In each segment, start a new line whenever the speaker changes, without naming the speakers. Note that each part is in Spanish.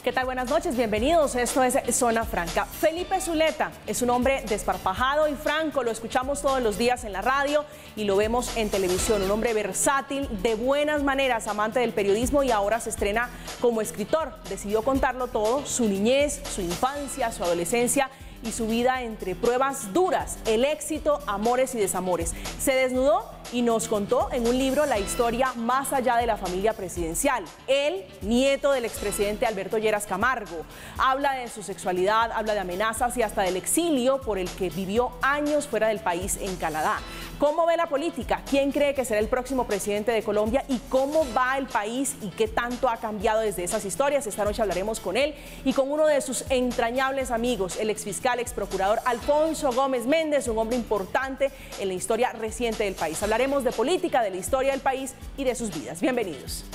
¿Qué tal? Buenas noches, bienvenidos. Esto es Zona Franca. Felipe Zuleta es un hombre desparpajado y franco. Lo escuchamos todos los días en la radio y lo vemos en televisión. Un hombre versátil, de buenas maneras, amante del periodismo y ahora se estrena como escritor. Decidió contarlo todo, su niñez, su infancia, su adolescencia y su vida entre pruebas duras, el éxito, amores y desamores. Se desnudó y nos contó en un libro la historia más allá de la familia presidencial. Él, nieto del expresidente Alberto Lleras Camargo, habla de su sexualidad, habla de amenazas y hasta del exilio por el que vivió años fuera del país en Canadá. ¿Cómo ve la política? ¿Quién cree que será el próximo presidente de Colombia? ¿Y cómo va el país? ¿Y qué tanto ha cambiado desde esas historias? Esta noche hablaremos con él y con uno de sus entrañables amigos, el exfiscal, exprocurador Alfonso Gómez Méndez, un hombre importante en la historia reciente del país. Hablaremos de política, de la historia del país y de sus vidas. Bienvenidos.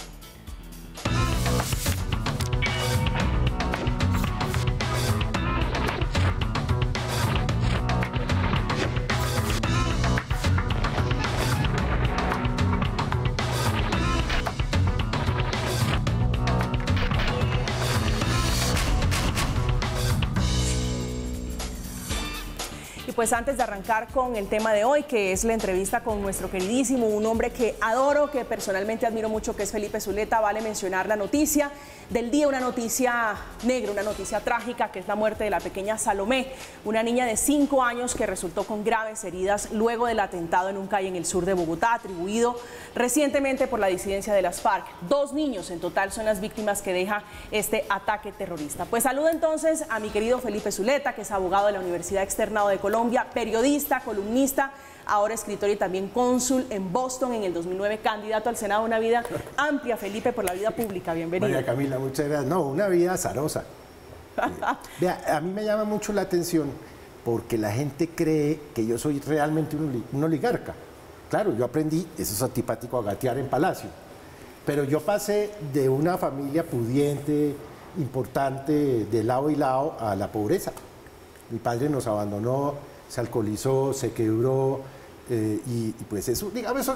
Pues antes de arrancar con el tema de hoy, que es la entrevista con nuestro queridísimo, un hombre que adoro, que personalmente admiro mucho, que es Felipe Zuleta, vale mencionar la noticia del día, una noticia negra, una noticia trágica, que es la muerte de la pequeña Salomé, una niña de 5 años que resultó con graves heridas luego del atentado en un calle en el sur de Bogotá, atribuido recientemente por la disidencia de las FARC. 2 niños en total son las víctimas que deja este ataque terrorista. Pues saludo entonces a mi querido Felipe Zuleta, que es abogado de la Universidad Externado de Colombia, periodista, columnista, ahora escritor y también cónsul en Boston en el 2009, candidato al Senado. Una vida amplia, Felipe, por la vida pública. Bienvenido.
María Camila, muchas gracias. No, una vida azarosa. Vea, a mí me llama mucho la atención porque la gente cree que yo soy realmente un oligarca. Claro, yo aprendí, eso es antipático, a gatear en palacio. Pero yo pasé de una familia pudiente, importante, de lado y lado, a la pobreza. Mi padre nos abandonó, se alcoholizó, se quebró, y pues eso, digamos,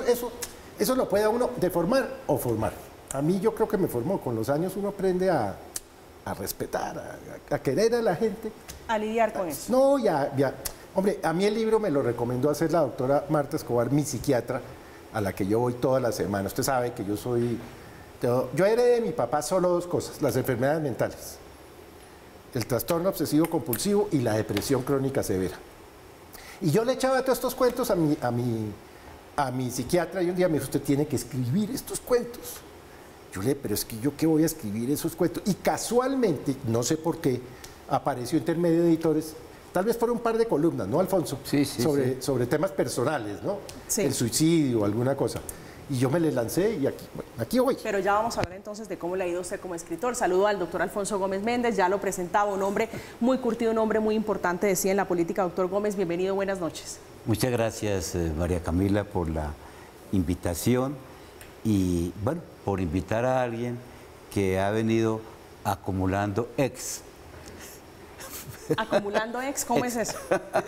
eso lo puede a uno deformar o formar. A mí yo creo que me formó. Con los años uno aprende a respetar, a querer a la gente.
A lidiar con eso.
No, ya. Hombre, a mí el libro me lo recomendó hacer la doctora Marta Escobar, mi psiquiatra, a la que yo voy todas las semanas. Usted sabe que yo soy... Yo heredé de mi papá solo 2 cosas: las enfermedades mentales, el trastorno obsesivo compulsivo y la depresión crónica severa. Y yo le echaba todos estos cuentos a mi psiquiatra, y un día me dijo: usted tiene que escribir estos cuentos. Yo le dije: pero es que yo qué voy a escribir esos cuentos. Y casualmente, no sé por qué, apareció Intermedio Editores, tal vez por un par de columnas, ¿no, Alfonso?
Sí,
sobre temas personales, ¿no?
Sí.
El suicidio, alguna cosa. Y yo me les lancé y aquí voy.
Pero ya vamos a hablar entonces de cómo le ha ido usted como escritor. Saludo al doctor Alfonso Gómez Méndez, ya lo presentaba, un hombre muy curtido, un hombre muy importante, decía, en la política. Doctor Gómez, bienvenido, buenas noches.
Muchas gracias, María Camila, por la invitación y, bueno, por invitar a alguien que ha venido acumulando ex.
¿Acumulando ex? ¿Cómo es eso?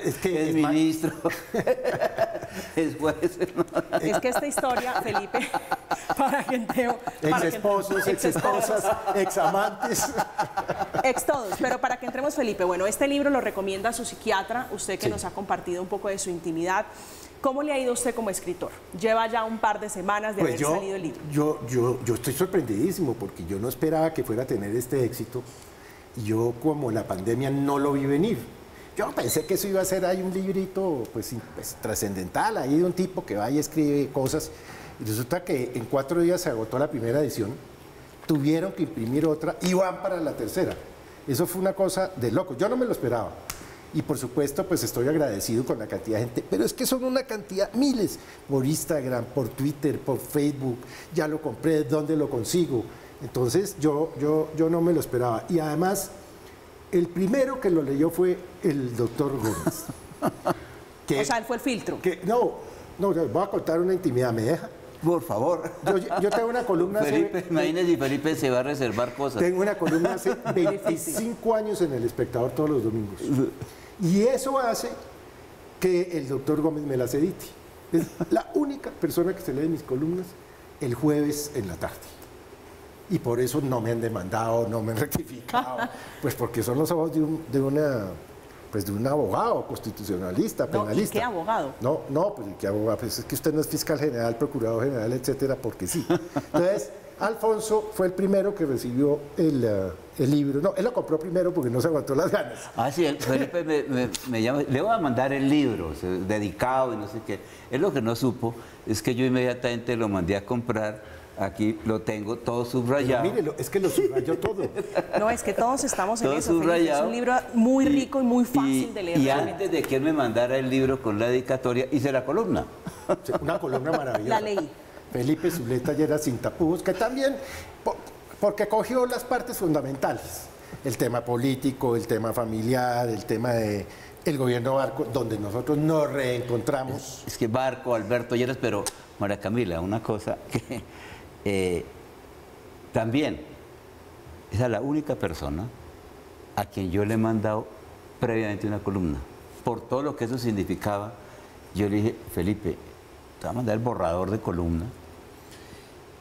Es que es ministro, es juez.
Es que esta historia, Felipe, para que entremos...
Ex esposos, ex esposas, ex amantes.
Ex todos, pero para que entremos, Felipe, bueno, este libro lo recomienda su psiquiatra, usted que
Sí.
nos ha compartido un poco de su intimidad. ¿Cómo le ha ido usted como escritor? Lleva ya un par de semanas de haber salido el libro.
Yo estoy sorprendidísimo porque yo no esperaba que fuera a tener este éxito. Y yo, como la pandemia, no lo vi venir. Yo pensé que eso iba a ser ahí un librito pues trascendental, ahí de un tipo que va y escribe cosas. Y resulta que en 4 días se agotó la primera edición, tuvieron que imprimir otra y van para la tercera. Eso fue una cosa de loco, yo no me lo esperaba. Y por supuesto, pues estoy agradecido con la cantidad de gente, pero es que son una cantidad, miles, por Instagram, por Twitter, por Facebook. Ya lo compré, ¿dónde lo consigo? Entonces yo no me lo esperaba. Y además, el primero que lo leyó fue el doctor Gómez.
O sea, él fue el filtro.
No, voy a contar una intimidad, ¿me deja?
Por favor.
Yo tengo una columna...
Felipe, imagínese si Felipe se va a reservar cosas.
Tengo una columna hace 25 años en El Espectador todos los domingos. Y eso hace que el doctor Gómez me las edite. Es la única persona que se lee mis columnas el jueves en la tarde. y por eso no me han demandado, no me han rectificado, pues porque son los ojos de un abogado constitucionalista, penalista.
¿Y qué abogado?
No, pues ¿qué abogado? Pues es que usted no es fiscal general, procurador general, etcétera, porque sí. Entonces, Alfonso fue el primero que recibió el libro. No, él lo compró primero porque no se aguantó las ganas.
Ah, sí, Felipe me llama, le voy a mandar el libro, dedicado y no sé qué. Él lo que no supo es que yo inmediatamente lo mandé a comprar. Aquí lo tengo todo subrayado.
Pero mírelo, es que lo subrayó todo.
No, es que todos estamos en
Todo
eso, Felipe. Es un libro muy rico y muy fácil de leer.
Y antes de que él me mandara el libro con la dedicatoria, hice la columna.
Una columna maravillosa.
La leí.
Felipe Zuleta Lleras sin tapujos, que también, porque cogió las partes fundamentales. El tema político, el tema familiar, el tema de el gobierno Barco, donde nosotros nos reencontramos.
Es que Barco, Alberto Lleras, pero María Camila, una cosa que también, esa es la única persona a quien yo le he mandado previamente una columna. Por todo lo que eso significaba, yo le dije, Felipe, te voy a mandar el borrador de columna.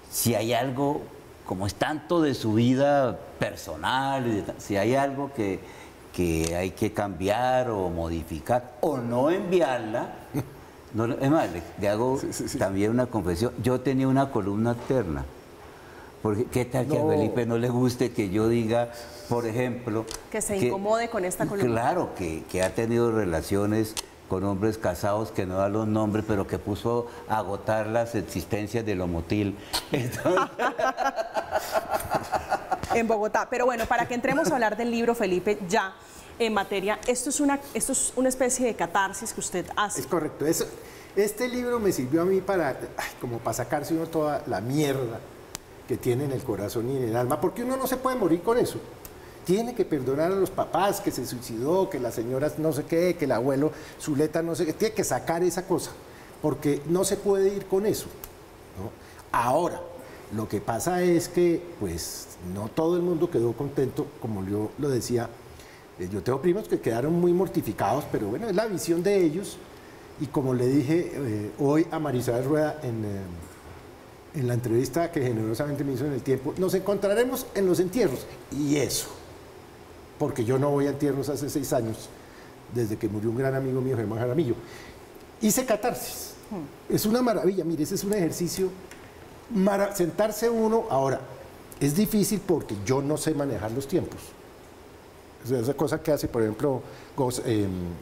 Si hay algo, como es tanto de su vida personal, si hay algo que hay que cambiar o modificar o no enviarla, no, es más, le hago también una confesión. Yo tenía una columna alterna. Porque qué tal que a Felipe no le guste que yo diga, por ejemplo...
Que se incomode con esta columna.
Claro, que ha tenido relaciones con hombres casados que no da los nombres, pero que puso a agotar las existencias del Omotil. Entonces...
En Bogotá. Pero bueno, para que entremos a hablar del libro, Felipe, ya en materia, esto es una especie de catarsis que usted hace.
Es correcto. Este libro me sirvió a mí como para sacarse uno toda la mierda que tiene en el corazón y en el alma, porque uno no se puede morir con eso. Tiene que perdonar a los papás, que se suicidó, que las señoras no sé qué, que el abuelo Zuleta no sé qué, tiene que sacar esa cosa, porque no se puede ir con eso, ¿no? Ahora, lo que pasa es que, pues, no todo el mundo quedó contento, como yo lo decía. Yo tengo primos que quedaron muy mortificados, pero bueno, es la visión de ellos. Y como le dije hoy a Marisabel Rueda en la entrevista que generosamente me hizo en El Tiempo, nos encontraremos en los entierros. Y eso, porque yo no voy a entierros hace 6 años, desde que murió un gran amigo mío, Germán Jaramillo. Hice catarsis. Es una maravilla, mire, ese es un ejercicio, sentarse uno. Ahora, es difícil porque yo no sé manejar los tiempos. O sea, esa cosa que hace, por ejemplo,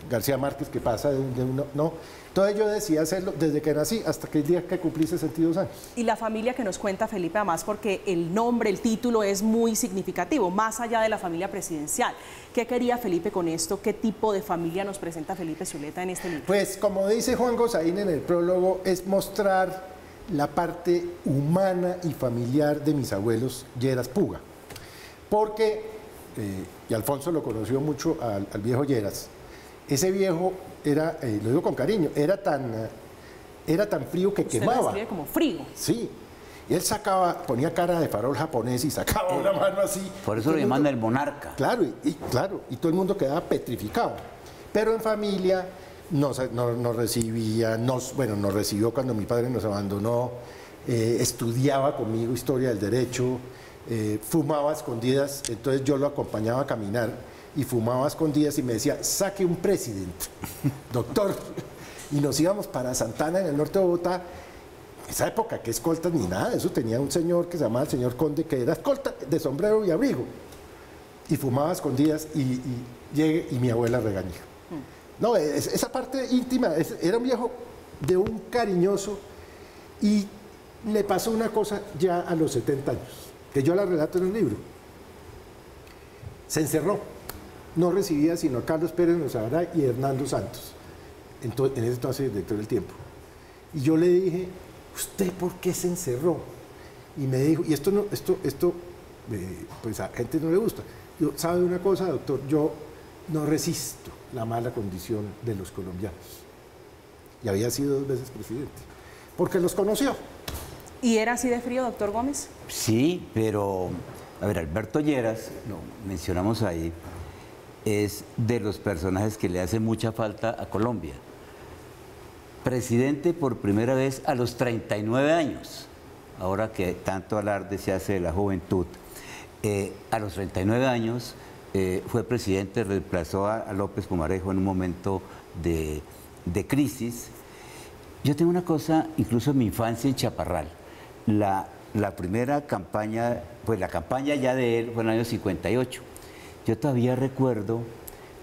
García Márquez, que pasa de uno, no. Entonces yo decidí hacerlo desde que nací hasta que el día que cumplí 62 años.
Y la familia que nos cuenta Felipe, además, porque el nombre, el título es muy significativo, más allá de la familia presidencial. ¿Qué quería Felipe con esto? ¿Qué tipo de familia nos presenta Felipe Zuleta en este libro?
Pues, como dice Juan Gosaín en el prólogo, es mostrar la parte humana y familiar de mis abuelos Lleras Puga. Porque, y Alfonso lo conoció mucho al viejo Lleras, ese viejo era, lo digo con cariño, era tan frío que
Usted
quemaba.
lo describe como frío.
Sí. Y él ponía cara de farol japonés y sacaba una mano así.
Por eso le manda el monarca.
Claro, y todo el mundo quedaba petrificado. Pero en familia nos recibía, nos recibió cuando mi padre nos abandonó, estudiaba conmigo historia del derecho, fumaba a escondidas, entonces yo lo acompañaba a caminar y fumaba a escondidas y me decía, saque un presidente, doctor. Y nos íbamos para Santana, en el norte de Bogotá. Esa época, que escoltas ni nada, eso tenía un señor que se llamaba el señor Conde, que era escolta de sombrero y abrigo. Y fumaba a escondidas y llegué y mi abuela regañó. No, esa parte íntima, era un viejo de un cariñoso, y le pasó una cosa ya a los 70 años, que yo la relato en un libro. Se encerró, no recibía sino a Carlos Pérez Nozaray y Hernando Santos, en ese entonces director del Tiempo. Y yo le dije, ¿usted por qué se encerró? Y me dijo, y esto pues a gente no le gusta. Yo, ¿sabe una cosa, doctor? Yo no resisto la mala condición de los colombianos. Y había sido 2 veces presidente, porque los conoció.
¿Y era así de frío, doctor Gómez?
Sí, pero, a ver, Alberto Lleras, lo mencionamos ahí, es de los personajes que le hace mucha falta a Colombia. Presidente por primera vez a los 39 años. ahora que tanto alarde se hace de la juventud, a los 39 años fue presidente, reemplazó a López Pumarejo en un momento de crisis. Yo tengo una cosa, incluso en mi infancia en Chaparral, la primera campaña, pues la campaña ya de él fue en el año 58. Yo todavía recuerdo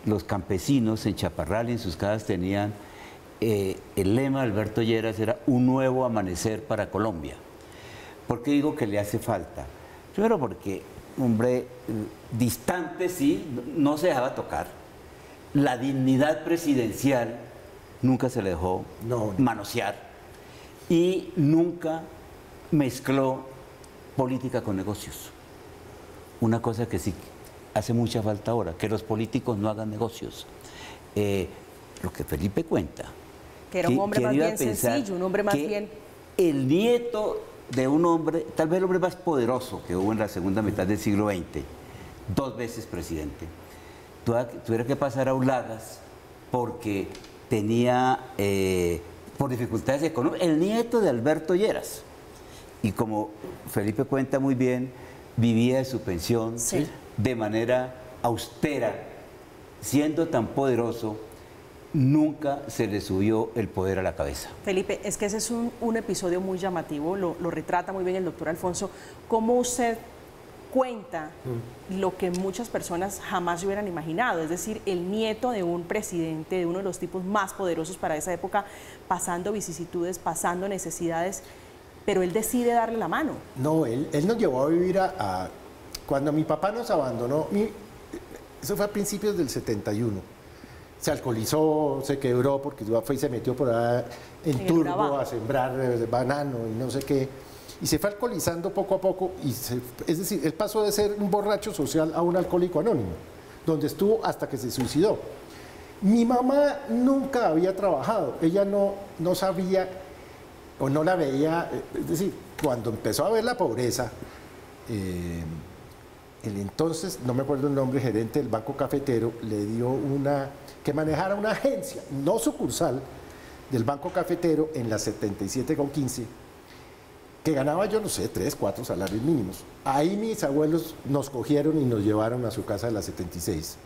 los campesinos en Chaparral y en sus casas tenían el lema de Alberto Lleras era un nuevo amanecer para Colombia. ¿Por qué digo que le hace falta? Primero porque, hombre, distante sí, no se dejaba tocar. La dignidad presidencial nunca se le dejó manosear y nunca mezcló política con negocios. Una cosa que sí hace mucha falta ahora, que los políticos no hagan negocios. Lo que Felipe cuenta.
Que era un hombre más bien sencillo, un hombre más bien...
El nieto de un hombre, tal vez el hombre más poderoso que hubo en la segunda mitad del siglo XX, 2 veces presidente, tuviera que pasar a Ulagas porque tenía, por dificultades económicas, el nieto de Alberto Lleras. Y como Felipe cuenta muy bien, vivía de su pensión de manera austera, siendo tan poderoso, nunca se le subió el poder a la cabeza.
Felipe, es que ese es un episodio muy llamativo, lo retrata muy bien el doctor Alfonso. ¿Cómo usted cuenta lo que muchas personas jamás se hubieran imaginado? Es decir, el nieto de un presidente, de uno de los tipos más poderosos para esa época, pasando vicisitudes, pasando necesidades, pero él decide darle la mano.
No, él nos llevó a vivir cuando mi papá nos abandonó, eso fue a principios del 71. Se alcoholizó, se quebró porque fue y se metió por allá en Turbo a sembrar banano y no sé qué. Y se fue alcoholizando poco a poco. Es decir, él pasó de ser un borracho social a un alcohólico anónimo, donde estuvo hasta que se suicidó. Mi mamá nunca había trabajado. Ella no sabía o no la veía. Es decir, cuando empezó a ver la pobreza, el entonces, no me acuerdo el nombre, gerente del Banco Cafetero, le dio que manejara una agencia, no sucursal, del Banco Cafetero en la 77 con 15, que ganaba, yo no sé, 3, 4 salarios mínimos. Ahí mis abuelos nos cogieron y nos llevaron a su casa de la 76.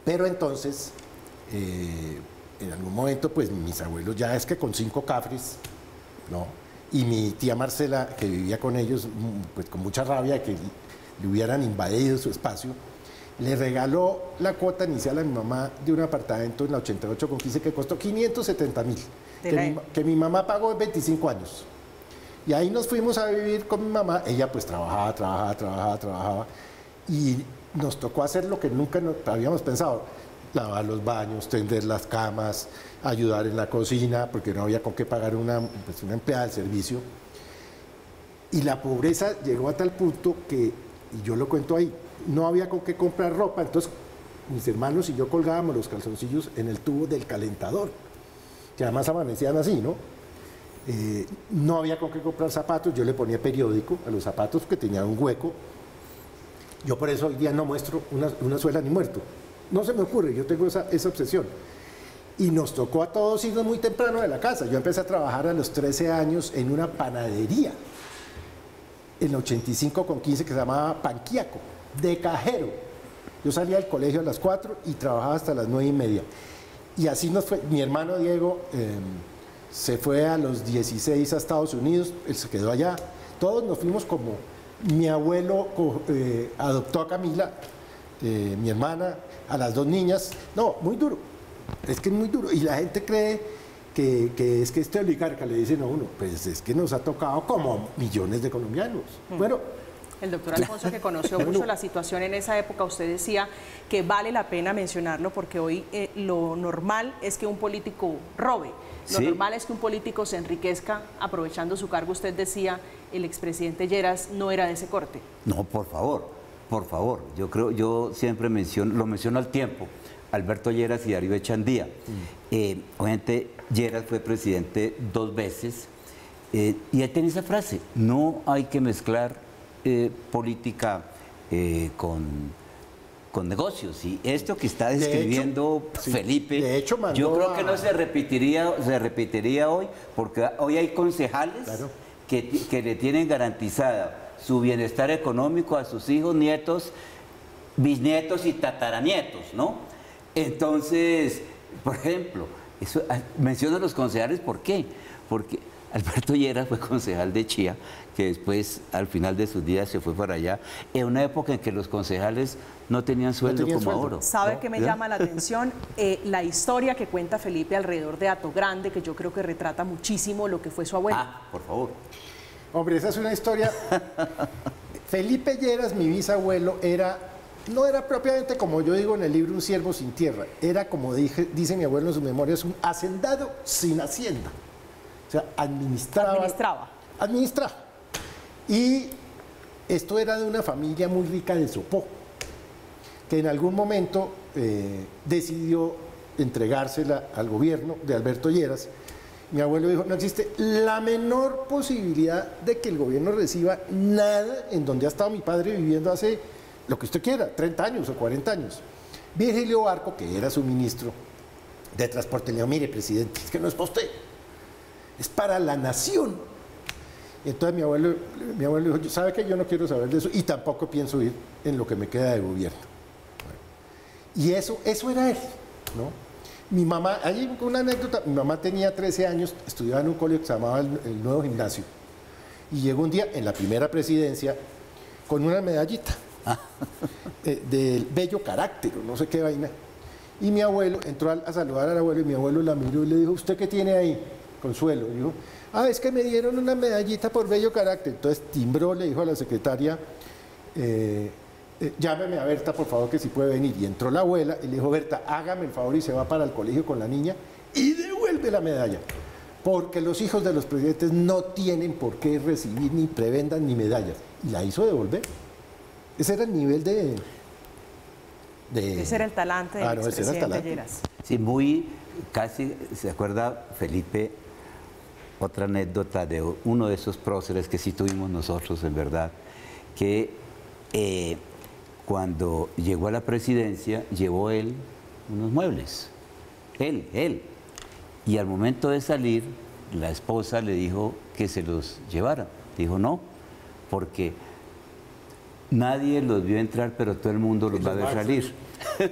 Pero entonces, en algún momento, pues mis abuelos, ya es que con 5 cafres, ¿no? Y mi tía Marcela, que vivía con ellos, pues con mucha rabia de que le hubieran invadido su espacio, le regaló la cuota inicial a mi mamá de un apartamento en la 88 con 15 que costó 570.000, que mi mamá pagó en 25 años. Y ahí nos fuimos a vivir con mi mamá. Ella pues trabajaba y nos tocó hacer lo que nunca habíamos pensado: lavar los baños, tender las camas, ayudar en la cocina, porque no había con qué pagar una empleada del servicio. Y la pobreza llegó a tal punto que, y yo lo cuento ahí, no había con qué comprar ropa. Entonces mis hermanos y yo colgábamos los calzoncillos en el tubo del calentador, que además amanecían así, ¿no? No había con qué comprar zapatos. Yo le ponía periódico a los zapatos que tenían un hueco. Yo por eso hoy día no muestro una suela ni muerto. No se me ocurre, yo tengo esa obsesión. Y nos tocó a todos irnos muy temprano de la casa. Yo empecé a trabajar a los 13 años en una panadería, en 85 con 15, que se llamaba Panquiaco, de cajero. Yo salía del colegio a las 4 y trabajaba hasta las 9:30. Y así nos fue. Mi hermano Diego se fue a los 16 a Estados Unidos, él se quedó allá. Todos nos fuimos como... Mi abuelo adoptó a Camila, mi hermana, a las 2 niñas. No, muy duro. Es que es muy duro. Y la gente cree que es que este oligarca, le dicen a uno, pues es que nos ha tocado como millones de colombianos. Bueno,
el doctor Alfonso, que conoció mucho la situación en esa época, usted decía que vale la pena mencionarlo porque hoy lo normal es que un político robe. Lo normal es que un político se enriquezca aprovechando su cargo. Usted decía, el expresidente Lleras no era de ese corte.
No, por favor. Yo siempre lo menciono al tiempo. Alberto Lleras y Darío Echandía. Obviamente, Lleras fue presidente 2 veces y él tenía esa frase: no hay que mezclar política con negocios. Y esto que está describiendo Felipe,
de hecho,
yo creo que no se repetiría hoy, porque hoy hay concejales que le tienen garantizada su bienestar económico a sus hijos, nietos, bisnietos y tataranietos, ¿no? Entonces, por ejemplo, eso, menciono a los concejales, ¿por qué? Porque Alberto Lleras fue concejal de Chía, que después, al final de sus días, se fue para allá, en una época en que los concejales no tenían sueldo como ahora.
¿Sabe
¿no?
qué me llama la atención? La historia que cuenta Felipe alrededor de Hato Grande, que yo creo que retrata muchísimo lo que fue su abuelo.
Ah, por favor.
Hombre, esa es una historia. Felipe Lleras, mi bisabuelo, no era propiamente, como yo digo en el libro, un siervo sin tierra. Era, como dice mi abuelo en sus memorias, un hacendado sin hacienda. O sea, administraba. Y esto era de una familia muy rica de Sopó, que en algún momento decidió entregársela al gobierno de Alberto Lleras. Mi abuelo dijo, no existe la menor posibilidad de que el gobierno reciba nada en donde ha estado mi padre viviendo hace lo que usted quiera, 30 años o 40 años. Virgilio Barco, que era su ministro de Transporte, le dijo, mire, presidente, es que no es para usted, es para la nación. Y entonces mi abuelo dijo, ¿sabe qué? Yo no quiero saber de eso y tampoco pienso ir en lo que me queda de gobierno. Bueno, y eso era él, ¿no? Mi mamá, hay una anécdota, mi mamá tenía 13 años, estudiaba en un colegio que se llamaba el Nuevo Gimnasio, y llegó un día en la primera presidencia con una medallita del bello carácter, o no sé qué vaina, y mi abuelo entró a saludar al abuelo, y mi abuelo la miró y le dijo, ¿usted qué tiene ahí? Consuelo. Y dijo, es que me dieron una medallita por bello carácter. Entonces timbró, le dijo a la secretaria, llámeme a Berta, por favor, que si puede venir. Y entró la abuela y le dijo, Berta, hágame el favor y se va para el colegio con la niña y devuelve la medalla. Porque los hijos de los presidentes no tienen por qué recibir ni prebendas ni medallas. Y la hizo devolver. Ese era el nivel de
ese era el talante del expresidente Lleras.
Sí, casi, ¿se acuerda, Felipe? Otra anécdota de uno de esos próceres que sí tuvimos nosotros, en verdad, que cuando llegó a la presidencia, llevó él unos muebles. Él. Y al momento de salir, la esposa le dijo que se los llevara. Dijo, no, porque nadie los vio entrar, pero todo el mundo los va a ver salir.
Sí.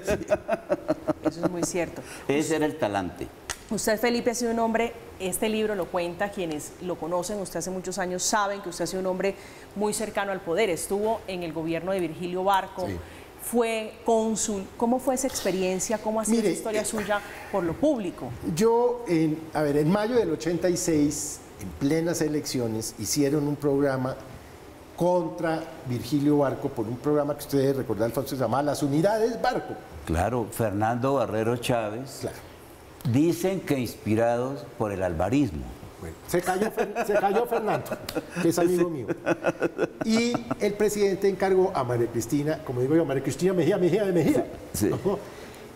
Eso es muy cierto.
Ese era el talante.
Usted, Felipe, ha sido un hombre, este libro lo cuenta, quienes lo conocen, usted hace muchos años saben que usted ha sido un hombre muy cercano al poder, estuvo en el gobierno de Virgilio Barco, sí. Fue cónsul. ¿Cómo fue esa experiencia? ¿Cómo ha sido esa historia suya por lo público?
Yo, en mayo del 86, en plenas elecciones, hicieron un programa contra Virgilio Barco por un programa que ustedes recordarán, Alfonso, se llamaba Las Unidades Barco.
Claro, Fernando Barrero Chávez.
Claro.
Dicen que inspirados por el alvarismo.
Bueno, se cayó Fernando, que es amigo mío. Y el presidente encargó a María Cristina, como digo yo, María Cristina Mejía,
sí.
¿no?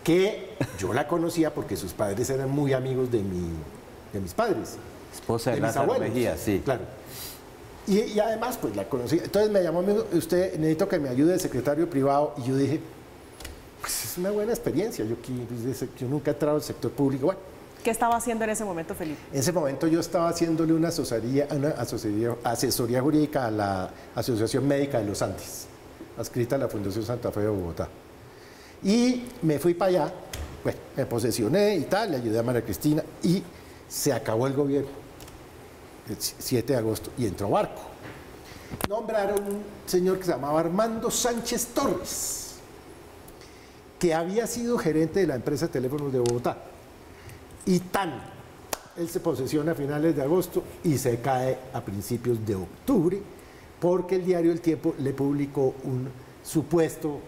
Que yo la conocía porque sus padres eran muy amigos de mis padres.
Esposa de
mis abuelos.
Mejía, sí.
Claro. Y además, pues la conocí. Entonces me llamó, usted, necesito que me ayude el secretario privado. Y yo dije, pues es una buena experiencia. Yo nunca he entrado al sector público. Bueno.
¿Qué estaba haciendo en ese momento, Felipe?
En ese momento yo estaba haciéndole una asesoría jurídica a la Asociación Médica de los Andes, adscrita a la Fundación Santa Fe de Bogotá. Y me fui para allá, bueno, me posesioné y tal, le ayudé a María Cristina y se acabó el gobierno, el 7 de agosto, y entró Barco. Nombraron un señor que se llamaba Armando Sánchez Torres, que había sido gerente de la empresa de teléfonos de Bogotá. Y él se posesiona a finales de agosto y se cae a principios de octubre porque el diario El Tiempo le publicó un supuesto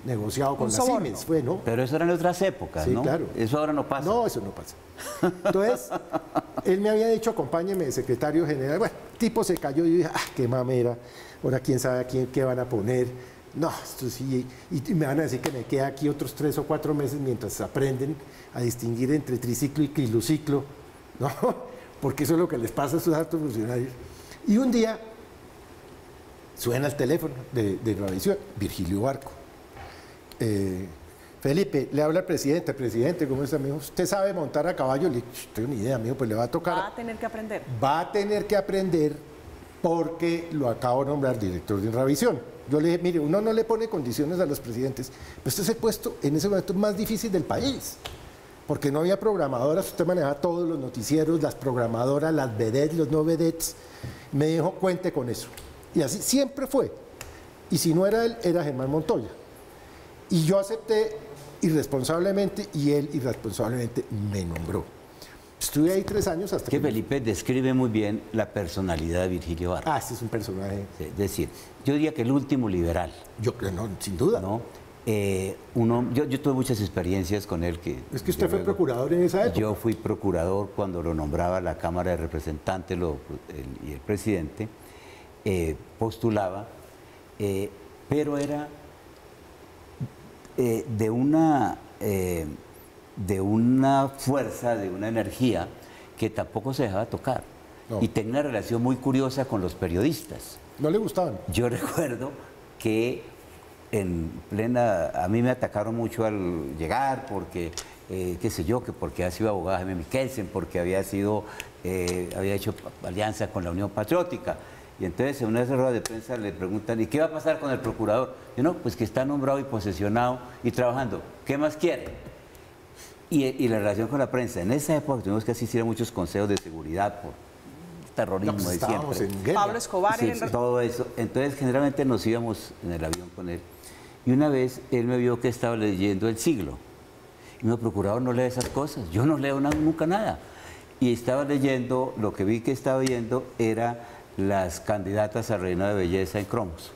negociado con la Siemens. ¿No?
Pero eso era en otras épocas,
sí,
¿no?
Claro.
Eso ahora no pasa.
No, eso no pasa. Entonces, él me había dicho, acompáñeme de secretario general. Bueno, el tipo se cayó y yo dije, qué mamera, ahora quién sabe qué van a poner. No, esto sí, y me van a decir que me queda aquí otros 3 o 4 meses mientras aprenden a distinguir entre triciclo y quiluciclo, ¿no? Porque eso es lo que les pasa a sus altos funcionarios. Y un día suena el teléfono de Gravisión, Virgilio Barco. Felipe, le habla el presidente, ¿cómo está, amigo? ¿Usted sabe montar a caballo? Le dije, no tengo ni idea, amigo, pues le va a tocar.
Va a tener que aprender.
Va a tener que aprender porque lo acabo de nombrar director de Inravisión. Yo le dije, mire, uno no le pone condiciones a los presidentes, pero este es el puesto en ese momento más difícil del país, porque no había programadoras, usted manejaba todos los noticieros, las programadoras, las vedettes, los no vedettes. Me dijo, cuente con eso. Y así siempre fue. Y si no era él, era Germán Montoya. Y yo acepté irresponsablemente y él irresponsablemente me nombró. Estuve ahí 3 años hasta
que Felipe describe muy bien la personalidad de Virgilio Barco.
Ah, este es un personaje.
Sí, es decir, yo diría que el último liberal.
Yo creo, no, sin duda.
¿No? Yo tuve muchas experiencias con él.
Es que usted fue procurador en esa época.
Yo fui procurador cuando lo nombraba la Cámara de Representantes y el presidente postulaba, pero era de una fuerza, de una energía que tampoco se dejaba tocar. No. Y tenía una relación muy curiosa con los periodistas.
¿No le gustaban?
Yo recuerdo que a mí me atacaron mucho al llegar porque, qué sé yo, que porque había sido abogado de Jaime Mikkelsen, porque había hecho alianza con la Unión Patriótica. Y entonces en una rueda de prensa le preguntan, ¿y qué va a pasar con el procurador? Yo no, pues que está nombrado y posesionado y trabajando. ¿Qué más quiere? Y la relación con la prensa. En esa época tuvimos que asistir a muchos consejos de seguridad por terrorismo de siempre.
Pablo Escobar.
Sí, todo eso. Entonces generalmente nos íbamos en el avión con él. Y una vez él me vio que estaba leyendo El Siglo. Y me dijo, procurador, no lee esas cosas. Yo no leo nunca nada. Y estaba leyendo, lo que vi que estaba viendo era las candidatas a reina de belleza en cromos.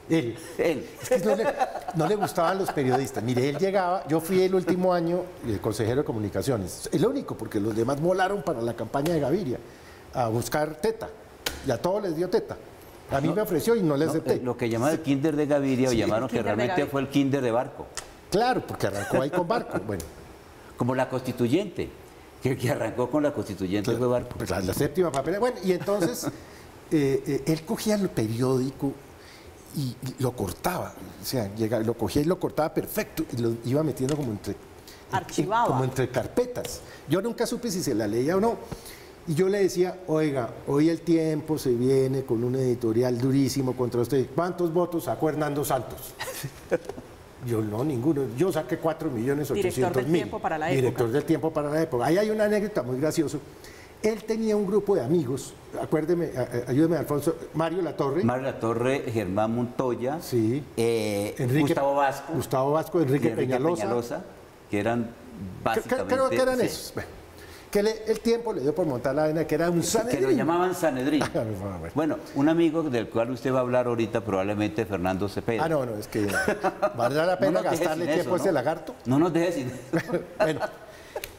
Él. Es que no le gustaban los periodistas. Mire, él llegaba, yo fui el último año consejero de comunicaciones, el único, porque los demás volaron para la campaña de Gaviria a buscar teta, y a todos les dio teta. A mí me ofreció y no le acepté.
Lo que llamaban el kinder de Gaviria, o llamaron que realmente fue el kinder de Barco.
Claro, porque arrancó ahí con Barco. Bueno.
Como la constituyente, que arrancó con la constituyente fue Barco.
Pues la séptima papelera. Bueno, y entonces él cogía el periódico y lo cortaba, o sea, lo cogía y lo cortaba perfecto y lo iba metiendo como entre carpetas. Yo nunca supe si se la leía o no. Y yo le decía, oiga, hoy El Tiempo se viene con un editorial durísimo contra usted. ¿Cuántos votos sacó Hernando Santos? Yo no, ninguno. Yo saqué 4.800.000.
Director del Tiempo para la época.
Director del Tiempo para la época. Ahí hay una anécdota muy graciosa. Él tenía un grupo de amigos, acuérdeme, ayúdeme Alfonso, Mario Latorre.
Mario Latorre, Germán Montoya,
sí. Gustavo Vasco, Enrique Peñalosa,
que eran básicamente...
Creo que eran esos. Bueno, que el tiempo le dio por montar la vaina, que era un Sanedrín.
Que lo llamaban Sanedrín. Bueno, un amigo del cual usted va a hablar ahorita, probablemente Fernando Cepeda.
No, es que valdrá la pena gastarle tiempo a ese lagarto.
No nos deje sin eso.
Bueno.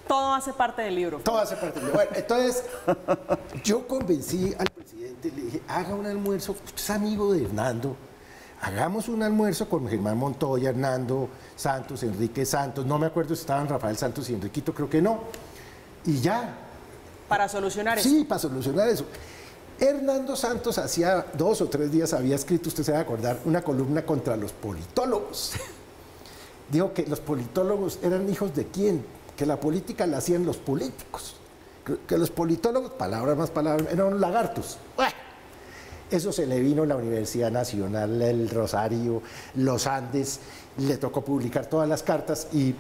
Todo hace parte del libro.
Todo hace parte del libro. Bueno, entonces, yo convencí al presidente, le dije, haga un almuerzo, usted es amigo de Hernando, hagamos un almuerzo con Germán Montoya, Hernando Santos, Enrique Santos, no me acuerdo si estaban Rafael Santos y Enriquito, creo que no, y ya.
¿Para solucionar eso?
Sí, para solucionar eso. Hernando Santos hacía 2 o 3 días había escrito, usted se va a acordar, una columna contra los politólogos. Dijo que los politólogos eran hijos de quién, que la política la hacían los políticos, que los politólogos, palabras más palabras, eran lagartos. Eso se le vino a la Universidad Nacional, el Rosario, los Andes, le tocó publicar todas las cartas y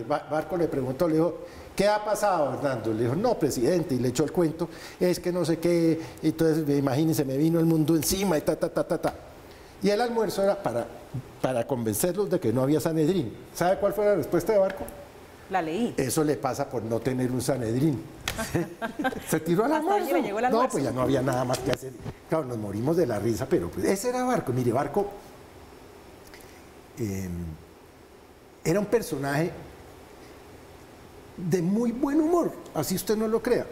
Barco le preguntó, le dijo, ¿qué ha pasado, Hernando? Le dijo, no, presidente, y le echó el cuento, es que no sé qué, entonces imagínense, me vino el mundo encima y ta. Y el almuerzo era para convencerlos de que no había Sanedrín. ¿Sabe cuál fue la respuesta de Barco?
La leí.
Eso le pasa por no tener un Sanedrín. Se tiró al almuerzo. No, pues ya no había nada más que hacer. Claro, nos morimos de la risa, pero pues ese era Barco. Mire, Barco era un personaje de muy buen humor, así usted no lo crea.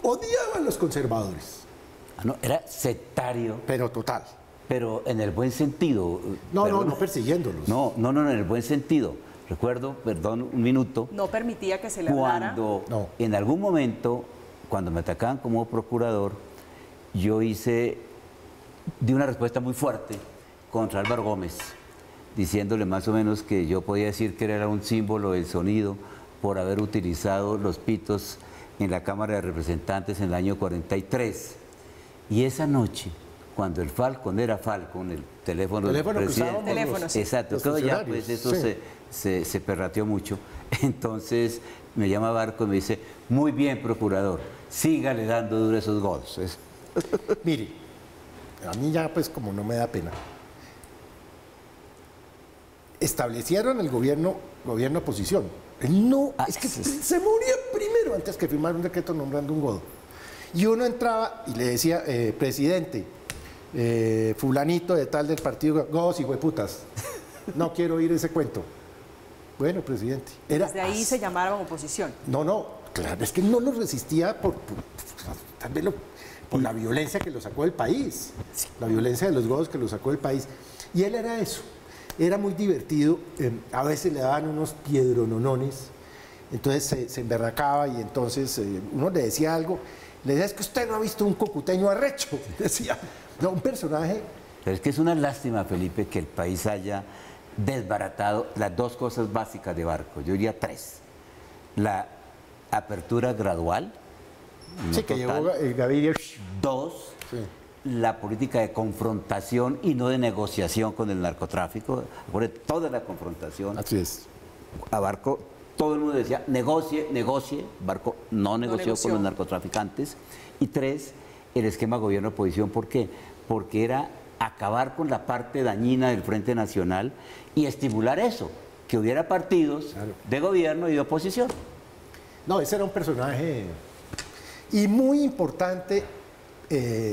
Odiaba a los conservadores.
No, era sectario.
Pero total.
Pero en el buen sentido.
No persiguiéndolos.
No, en el buen sentido. Recuerdo, perdón, un minuto.
No permitía que se le hablara.
Cuando en algún momento, cuando me atacaban como procurador, yo di una respuesta muy fuerte contra Álvaro Gómez, diciéndole más o menos que yo podía decir que era un símbolo del sonido por haber utilizado los pitos en la Cámara de Representantes en el año 43. Y esa noche, cuando el Falcon era Falcon, el teléfono del presidente,
teléfono, sí.
exacto, todo ya pues eso sí. se perrateó mucho. Entonces me llama Barco y me dice, muy bien, procurador, sígale dando duro esos gols.
Mire, a mí ya pues como no me da pena. Establecieron el gobierno oposición. Él no, es que se moría primero antes que firmar un decreto nombrando un godo. Y uno entraba y le decía, presidente, fulanito de tal del partido, godos y hueputas, no quiero oír ese cuento. Bueno, presidente.
Desde ahí se llamaron oposición.
No, claro, es que no lo resistía tal vez por la violencia que lo sacó del país, la violencia de los godos que lo sacó del país. Y él era eso. Era muy divertido, a veces le daban unos piedrononones, entonces se emberracaba y entonces uno le decía algo, le decía, es que usted no ha visto un cocuteño arrecho, decía, no, un personaje.
Pero es que es una lástima, Felipe, que el país haya desbaratado las dos cosas básicas de Barco, yo diría tres. La apertura gradual,
sí,
no
que
total.
llegó Gaviria.
Dos,
Sí.
la política de confrontación y no de negociación con el narcotráfico. Acuérdense, toda la confrontación.
Así es.
A Barco, todo el mundo decía, negocie. Barco no negoció con los narcotraficantes. Y tres, el esquema gobierno-oposición. ¿Por qué? Porque era acabar con la parte dañina del Frente Nacional y estimular eso, que hubiera partidos de gobierno y de oposición.
No, ese era un personaje y muy importante,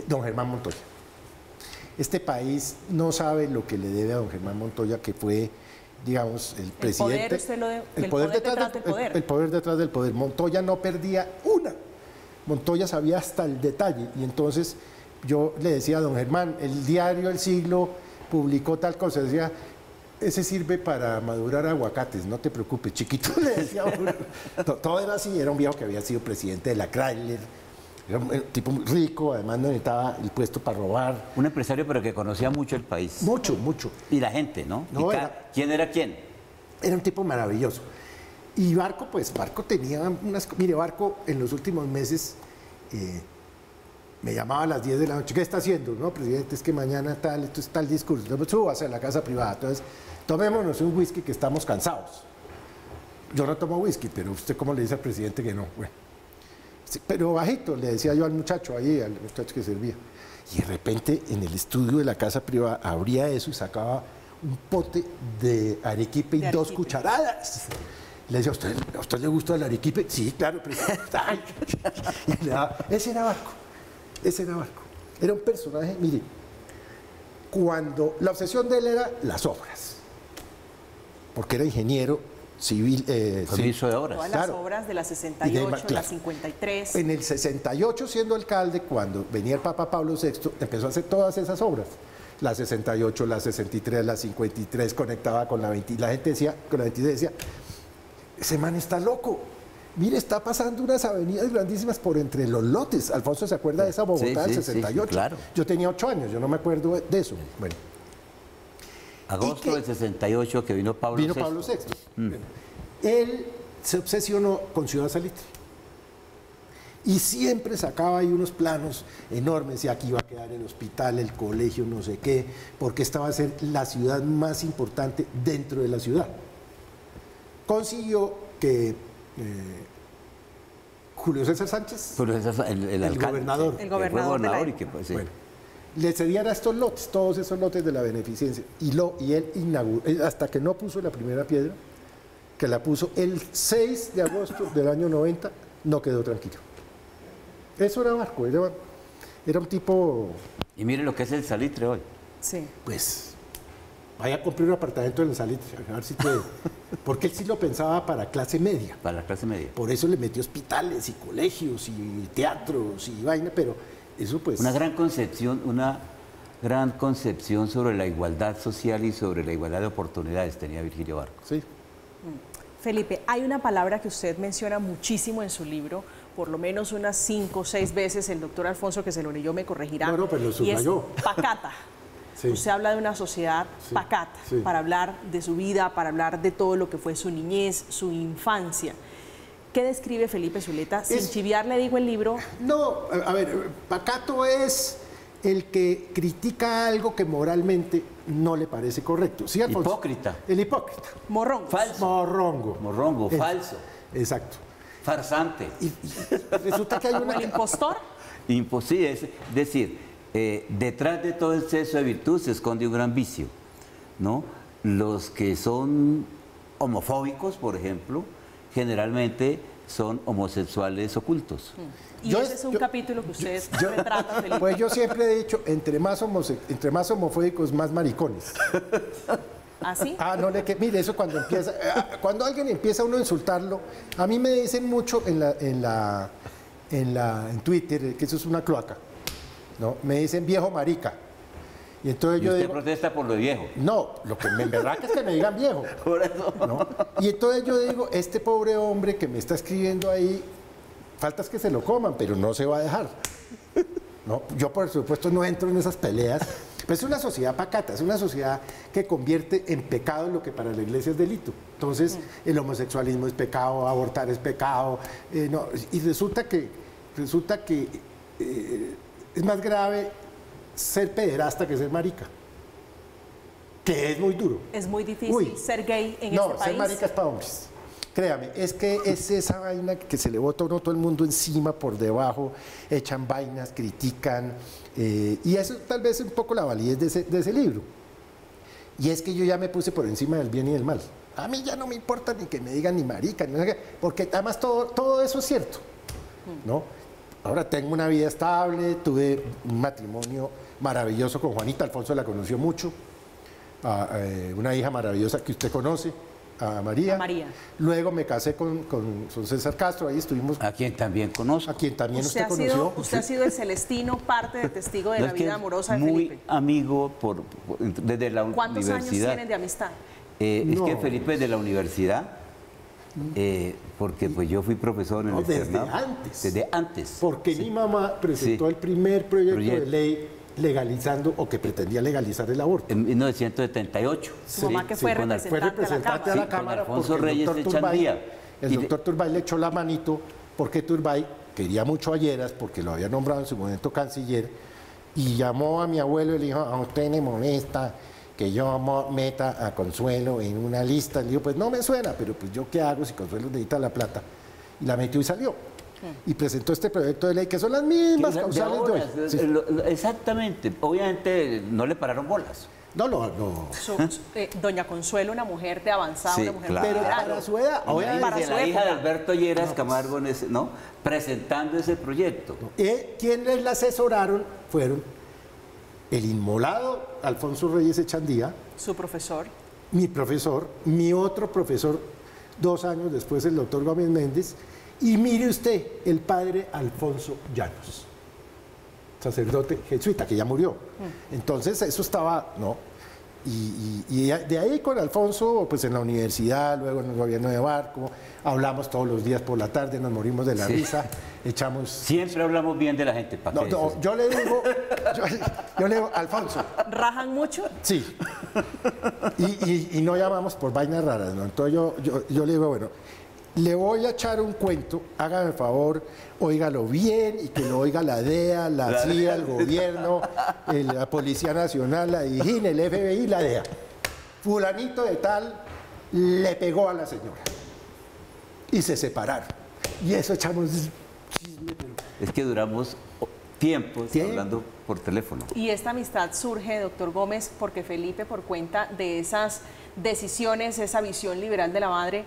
don Germán Montoya. Este país no sabe lo que le debe a don Germán Montoya, que fue, digamos, el presidente.
El poder detrás del poder.
El poder detrás del poder. Montoya no perdía una. Montoya sabía hasta el detalle. Y entonces yo le decía a don Germán, el diario El Siglo publicó tal cosa, decía, ese sirve para madurar aguacates, no te preocupes, chiquito, le decía uno. Todo era así, era un viejo que había sido presidente de la Chrysler, era un tipo muy rico, además no necesitaba el puesto para robar.
Un empresario pero que conocía mucho el país.
Mucho.
Y la gente, ¿no?
No,
¿Quién era quién?
Era un tipo maravilloso. Y Barco, pues, Barco tenía unas... Mire, Barco en los últimos meses me llamaba a las 10 de la noche. ¿Qué está haciendo? No, presidente, es que mañana tal, esto es tal discurso. Entonces, súbase a la casa privada. Entonces, tomémonos un whisky que estamos cansados. Yo no tomo whisky, pero usted cómo le dice al presidente que no. Bueno, sí, pero bajito, le decía yo al muchacho ahí, al muchacho que servía. Y de repente en el estudio de la casa privada abría eso y sacaba un pote de arequipe y dos cucharadas. Le decía, ¿a usted le gusta el arequipe? Sí, claro, presidente. Y le daba, ese era Barco. Era un personaje, mire, cuando la obsesión de él era las obras, porque era ingeniero civil.
Permiso de obras.
Todas las obras de la 68, la 53.
En el 68, siendo alcalde, cuando venía el Papa Pablo VI, empezó a hacer todas esas obras. La 68, la 63, la 53, conectaba con la 20. La gente decía, con la 23 decía, ese man está loco. Mire, está pasando unas avenidas grandísimas por entre los lotes. Alfonso se acuerda de esa Bogotá del 68. Sí,
claro.
Yo tenía 8 años, yo no me acuerdo de eso. Bueno.
Agosto del 68 que vino Pablo VI.
Vino Pablo VI. Él se obsesionó con Ciudad Salitre. Y siempre sacaba ahí unos planos enormes, y aquí iba a quedar el hospital, el colegio, no sé qué, porque esta va a ser la ciudad más importante dentro de la ciudad. Consiguió que Julio César Sánchez,
el alcalde,
gobernador,
el gobernador
y que, pues, sí.
Bueno, le cediera estos lotes, todos esos lotes de la beneficencia, y él inauguró, hasta que no puso la primera piedra, que la puso el 6 de agosto del año 90, no quedó tranquilo. Eso era Barco, era un tipo...
Y mire lo que es el Salitre hoy.
Sí.
Pues, vaya a comprar un apartamento en el Salitre, a ver si puede. Porque él sí lo pensaba para clase media.
Para la clase media.
Por eso le metió hospitales y colegios y teatros y vaina, pero eso pues...
Una gran concepción sobre la igualdad social y sobre la igualdad de oportunidades tenía Virgilio Barco.
Sí.
Felipe, hay una palabra que usted menciona muchísimo en su libro, por lo menos unas 5 o 6 veces, el doctor Alfonso, que se lo leyó, me corregirá.
No, pero lo subrayó.
Y es pacata. Sí. Usted habla de una sociedad pacata, para hablar de su vida, para hablar de todo lo que fue su niñez, su infancia. ¿Qué describe Felipe Zuleta? Sin chiviar le digo el libro.
No, a ver, pacato es el que critica algo que moralmente no le parece correcto. ¿Sí, Alfonso?
Hipócrita.
El hipócrita.
Morrongo.
Falso.
Morrongo.
Morrongo, falso.
Exacto.
Farsante.
Y resulta que hay
¿Como
una...
el impostor?
Imposible. Es decir, detrás de todo exceso de virtud se esconde un gran vicio, ¿no? Los que son homofóbicos, por ejemplo, generalmente son homosexuales ocultos.
Y
Yo
ese es un capítulo que usted retrata, Felipe.
Pues yo siempre he dicho, entre más homofóbicos, más maricones.
¿Así?
Ah, no, mire, eso cuando empieza, cuando alguien empieza a uno a insultarlo, a mí me dicen mucho en Twitter que eso es una cloaca, ¿no? Me dicen viejo marica. Y entonces
Y
yo
usted
digo,
protesta por lo viejo.
no, lo que me emberraca es que me digan viejo.
Por eso.
¿No? Y entonces yo digo, este pobre hombre que me está escribiendo ahí, faltas que se lo coman, pero no se va a dejar. ¿No? Yo, por supuesto, no entro en esas peleas. Pero es una sociedad pacata, es una sociedad que convierte en pecado lo que para la iglesia es delito. Entonces, el homosexualismo es pecado, abortar es pecado. No, y resulta que es más grave ser pederasta que ser marica. Que es muy duro.
Es muy difícil ser gay en este país.
No, ser marica es para hombres. Créame, es que es esa vaina que se le bota a uno todo el mundo encima, por debajo, echan vainas, critican, y eso tal vez es un poco la validez de ese libro. Y es que yo ya me puse por encima del bien y del mal. A mí ya no me importa ni que me digan ni marica, ni nada, porque además todo eso es cierto, ¿no? Ahora tengo una vida estable, tuve un matrimonio maravilloso con Juanita, Alfonso la conoció mucho, una hija maravillosa que usted conoce, a María. Luego me casé con César Castro, ahí estuvimos.
A quien también conozco.
A quien también usted conoció.
Usted ha sido el Celestino, parte de testigo de la vida amorosa de Felipe.
Muy amigo desde la universidad.
¿Cuántos años tienen de amistad?
Es que Felipe es de la universidad, porque pues yo fui profesor en el externado.
Desde antes.
Desde antes.
Porque mi mamá presentó el primer proyecto de ley legalizando o que pretendía legalizar el aborto.
En 1978.
Su mamá que fue representante
a la Cámara
Alfonso Reyes Echandía.
El doctor Turbay le echó la manito porque Turbay quería mucho a Lleras porque lo había nombrado en su momento canciller y llamó a mi abuelo y le dijo, a usted me molesta que yo meta a Consuelo en una lista. Le dijo, pues no me suena, pero pues yo qué hago si Consuelo necesita la plata. Y la metió y salió. Y presentó este proyecto de ley que son las mismas causales de hoy.
Sí. Exactamente. Obviamente no le pararon bolas.
No.
Doña Consuelo, una mujer de avanzada,
Sí,
una mujer
claro.
Pero para su edad,
Obviamente la hija de Alberto Lleras Camargo, ¿no? Presentando ese proyecto.
Quienes la asesoraron fueron el inmolado Alfonso Reyes Echandía,
su profesor,
mi profesor, mi otro profesor, 2 años después el doctor Gómez Méndez, y mire usted, el padre Alfonso Llanos, sacerdote jesuita, que ya murió. Entonces, eso estaba, ¿no? Y de ahí con Alfonso, pues en la universidad, luego en el gobierno de Barco, hablamos todos los días por la tarde, nos morimos de la risa, echamos...
Siempre hablamos bien de la gente, ¿para qué?
No, yo le digo, Alfonso...
¿Rajan mucho?
Sí. Y no llamamos por vainas raras, ¿no? Entonces yo le digo, bueno... Le voy a echar un cuento, hágame el favor, óigalo bien y que lo oiga la DEA, la CIA, el gobierno, la Policía Nacional, la DIJÍN, el FBI, la DEA. Fulanito de tal le pegó a la señora y se separaron. Y eso echamos...
Es que duramos tiempos hablando por teléfono.
Y esta amistad surge, doctor Gómez, porque Felipe, por cuenta de esas decisiones, esa visión liberal de la madre,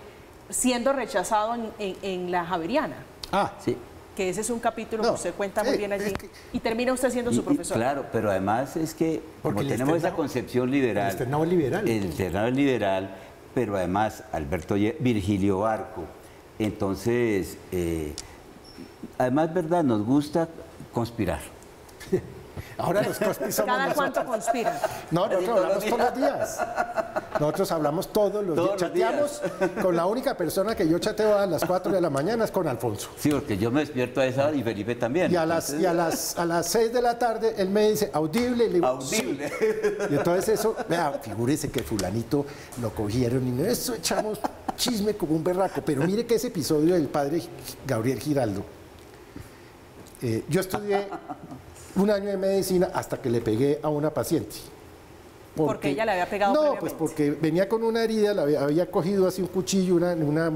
siendo rechazado en la Javeriana.
Sí.
Que ese es un capítulo que usted cuenta muy bien allí. Y termina usted siendo su profesor.
Claro, pero además es que como tenemos esa concepción liberal.
El externado liberal.
El externado liberal, pero además Virgilio Barco. Entonces, además, ¿verdad? Nos gusta conspirar.
Ahora los cospis somos
¿Cada cuánto
nosotros.
conspiran?
No, nosotros hablamos todos los días. Nosotros hablamos todos los días. Chateamos con la única persona que yo chateo a las 4 de la mañana es con Alfonso.
Sí, porque yo me despierto a esa hora y Felipe también.
Y a las 6 de la tarde él me dice, audible, y le digo,
Audible.
sí. Y entonces eso, vea, figúrese que fulanito lo cogieron y eso echamos chisme como un berraco. Pero mire que ese episodio del padre Gabriel Giraldo, yo estudié un año de medicina hasta que le pegué a una paciente.
Porque ella le había pegado
No,
previamente.
pues porque venía con una herida, había cogido así un cuchillo, una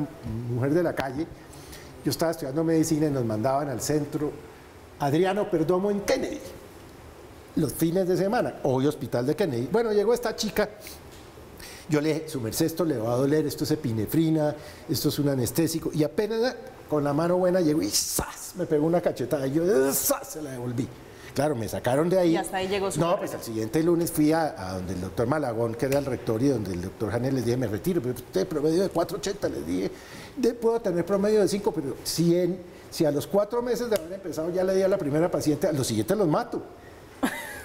mujer de la calle. Yo estaba estudiando medicina y nos mandaban al centro Adriano Perdomo en Kennedy, los fines de semana, hoy Hospital de Kennedy. Bueno, llegó esta chica, yo le dije, su merced, esto le va a doler, esto es epinefrina, esto es un anestésico, y apenas con la mano buena llegó y ¡zas! Me pegó una cachetada y yo ¡zas! Se la devolví. Claro, me sacaron de ahí.
Y hasta ahí llegó su
No,
carrera.
pues al siguiente lunes fui a donde el doctor Malagón, que era el rector, y donde el doctor Janel, les dije, me retiro, pero usted promedio de 4.80, les dije, puedo tener promedio de 5, pero si a los 4 meses de haber empezado ya le di a la primera paciente, a los siguientes los mato.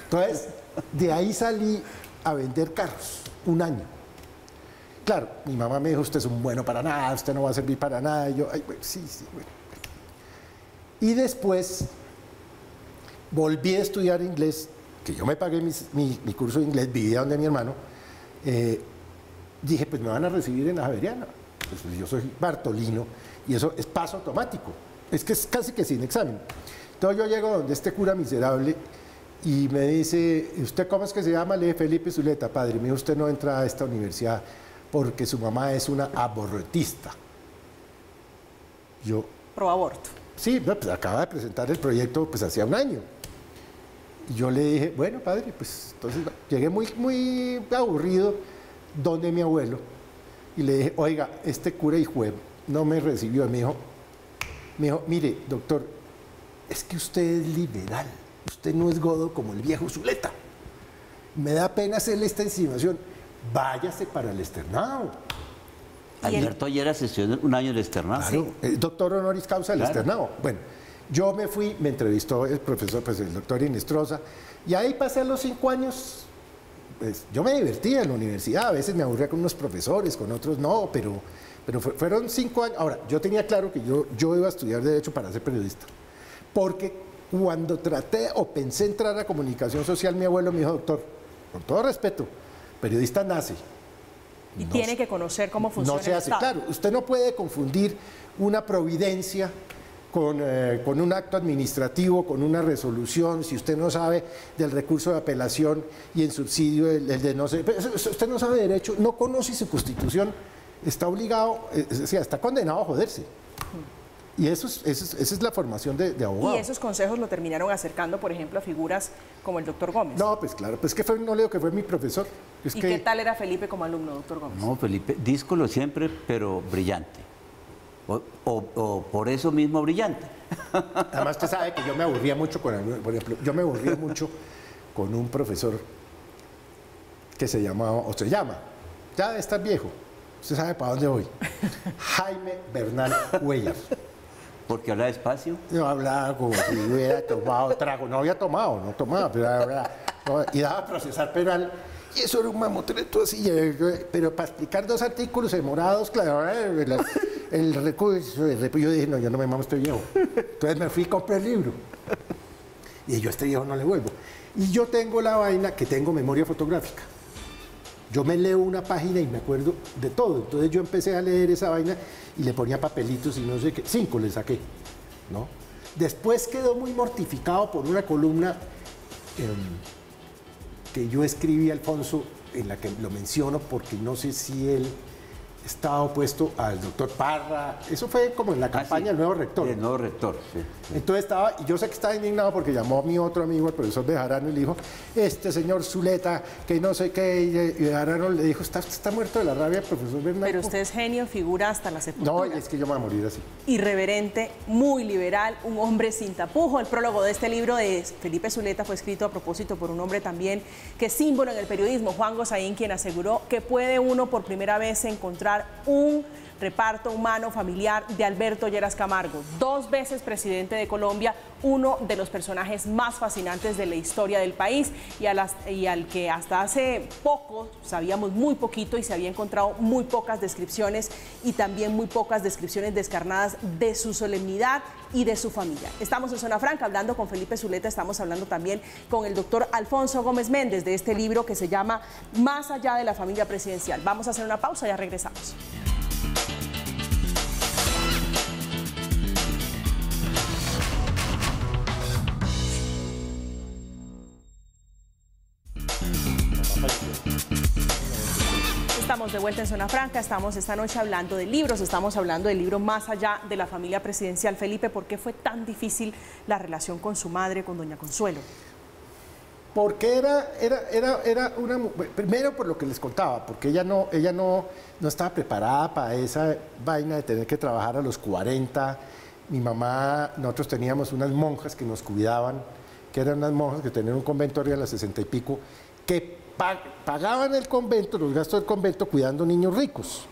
Entonces, de ahí salí a vender carros, un año. Claro, mi mamá me dijo, usted es un bueno para nada, usted no va a servir para nada, y yo, ay, bueno, sí, bueno. Y después volví a estudiar inglés, que yo me pagué mi curso de inglés, vivía donde mi hermano. Dije, pues me van a recibir en la Javeriana. Pues yo soy bartolino y eso es paso automático. Es que es casi que sin examen. Entonces yo llego donde este cura miserable y me dice, ¿usted cómo es que se llama? Le dije, Felipe Zuleta, padre. Me dijo, usted no entra a esta universidad porque su mamá es una abortista. Yo,
Pro aborto.
sí, no, pues acaba de presentar el proyecto pues hacía un año. Y yo le dije, bueno, padre, pues entonces llegué muy aburrido donde mi abuelo y le dije, oiga, este cura hijo no me recibió. Me dijo, mire, doctor, es que usted es liberal, usted no es godo como el viejo Zuleta. Me da pena hacerle esta insinuación, váyase para el externado.
Alberto ayer asistió un año al externado.
Claro, el doctor honoris causa del
Claro.
externado. Bueno, yo me fui, me entrevistó el profesor, pues el doctor Inestrosa, y ahí pasé los 5 años. Pues, yo me divertía en la universidad, a veces me aburría con unos profesores, con otros no, pero fueron 5 años. Ahora, yo tenía claro que yo iba a estudiar Derecho para ser periodista, porque cuando traté o pensé entrar a comunicación social, mi abuelo me dijo, doctor, con todo respeto, periodista nace.
Y
No
tiene
se-
que conocer cómo funciona
No se
el
hace,
Estado.
claro, usted no puede confundir una providencia con un acto administrativo, con una resolución, si usted no sabe del recurso de apelación y en subsidio el de no sé, usted no sabe de derecho, no conoce su constitución, está obligado, o sea, está condenado a joderse. Y esa es la formación de abogado.
Y esos consejos lo terminaron acercando, por ejemplo, a figuras como el doctor Gómez.
No, pues claro, pues que no leo que fue mi profesor. Es
¿Y
que,
qué tal era Felipe como alumno, doctor Gómez?
No, Felipe, díscolo siempre, pero brillante. O por eso mismo brillante.
Además, usted sabe que yo me aburría mucho por ejemplo, yo me aburría mucho con un profesor que se llamaba, o se llama, ya debe estar viejo, usted sabe para dónde voy, Jaime Bernal Cuellar.
Porque habla despacio.
Yo hablaba como si hubiera tomado trago, no había tomado, no tomaba, pero y daba a procesar penal. Y eso era un mamotreto así, pero para explicar 2 artículos demorados, claro, el recurso, yo dije, no, yo no me mamo este viejo. Entonces me fui y compré el libro. Y yo a este viejo no le vuelvo. Y yo tengo la vaina que tengo memoria fotográfica. Yo me leo una página y me acuerdo de todo. Entonces yo empecé a leer esa vaina y le ponía papelitos y no sé qué. 5 le saqué, ¿no? Después quedó muy mortificado por una columna que yo escribí, Alfonso, en la que lo menciono porque no sé si él estaba opuesto al doctor Parra. Eso fue como en la campaña del nuevo rector.
El nuevo rector, sí.
Entonces estaba, y yo sé que estaba indignado porque llamó a mi otro amigo, el profesor Bejarano, y le dijo, este señor Zuleta, que no sé qué, y Bejarano le dijo, está muerto de la rabia, profesor Bernal.
Pero usted es genio, figura hasta la
No,
sepultura.
es que yo me voy a morir así.
Irreverente, muy liberal, un hombre sin tapujo. El prólogo de este libro de Felipe Zuleta fue escrito a propósito por un hombre también que es símbolo en el periodismo, Juan Gosaín, quien aseguró que puede uno por primera vez encontrar un reparto humano familiar de Alberto Lleras Camargo, 2 veces presidente de Colombia, uno de los personajes más fascinantes de la historia del país y al que hasta hace poco sabíamos muy poquito y se había encontrado muy pocas descripciones y también muy pocas descripciones descarnadas de su solemnidad y de su familia. Estamos en Zona Franca hablando con Felipe Zuleta, estamos hablando también con el doctor Alfonso Gómez Méndez de este libro que se llama Más allá de la familia presidencial. Vamos a hacer una pausa, ya regresamos. Estamos de vuelta en Zona Franca, estamos esta noche hablando de libros, estamos hablando del libro Más allá de la familia presidencial. Felipe, ¿por qué fue tan difícil la relación con su madre, con doña Consuelo?
Porque era una... Primero por lo que les contaba, porque ella no estaba preparada para esa vaina de tener que trabajar a los 40. Mi mamá, nosotros teníamos unas monjas que nos cuidaban, que eran unas monjas que tenían un convento arriba de las 60 y pico, que pagaban el convento, los gastos del convento, cuidando niños ricos.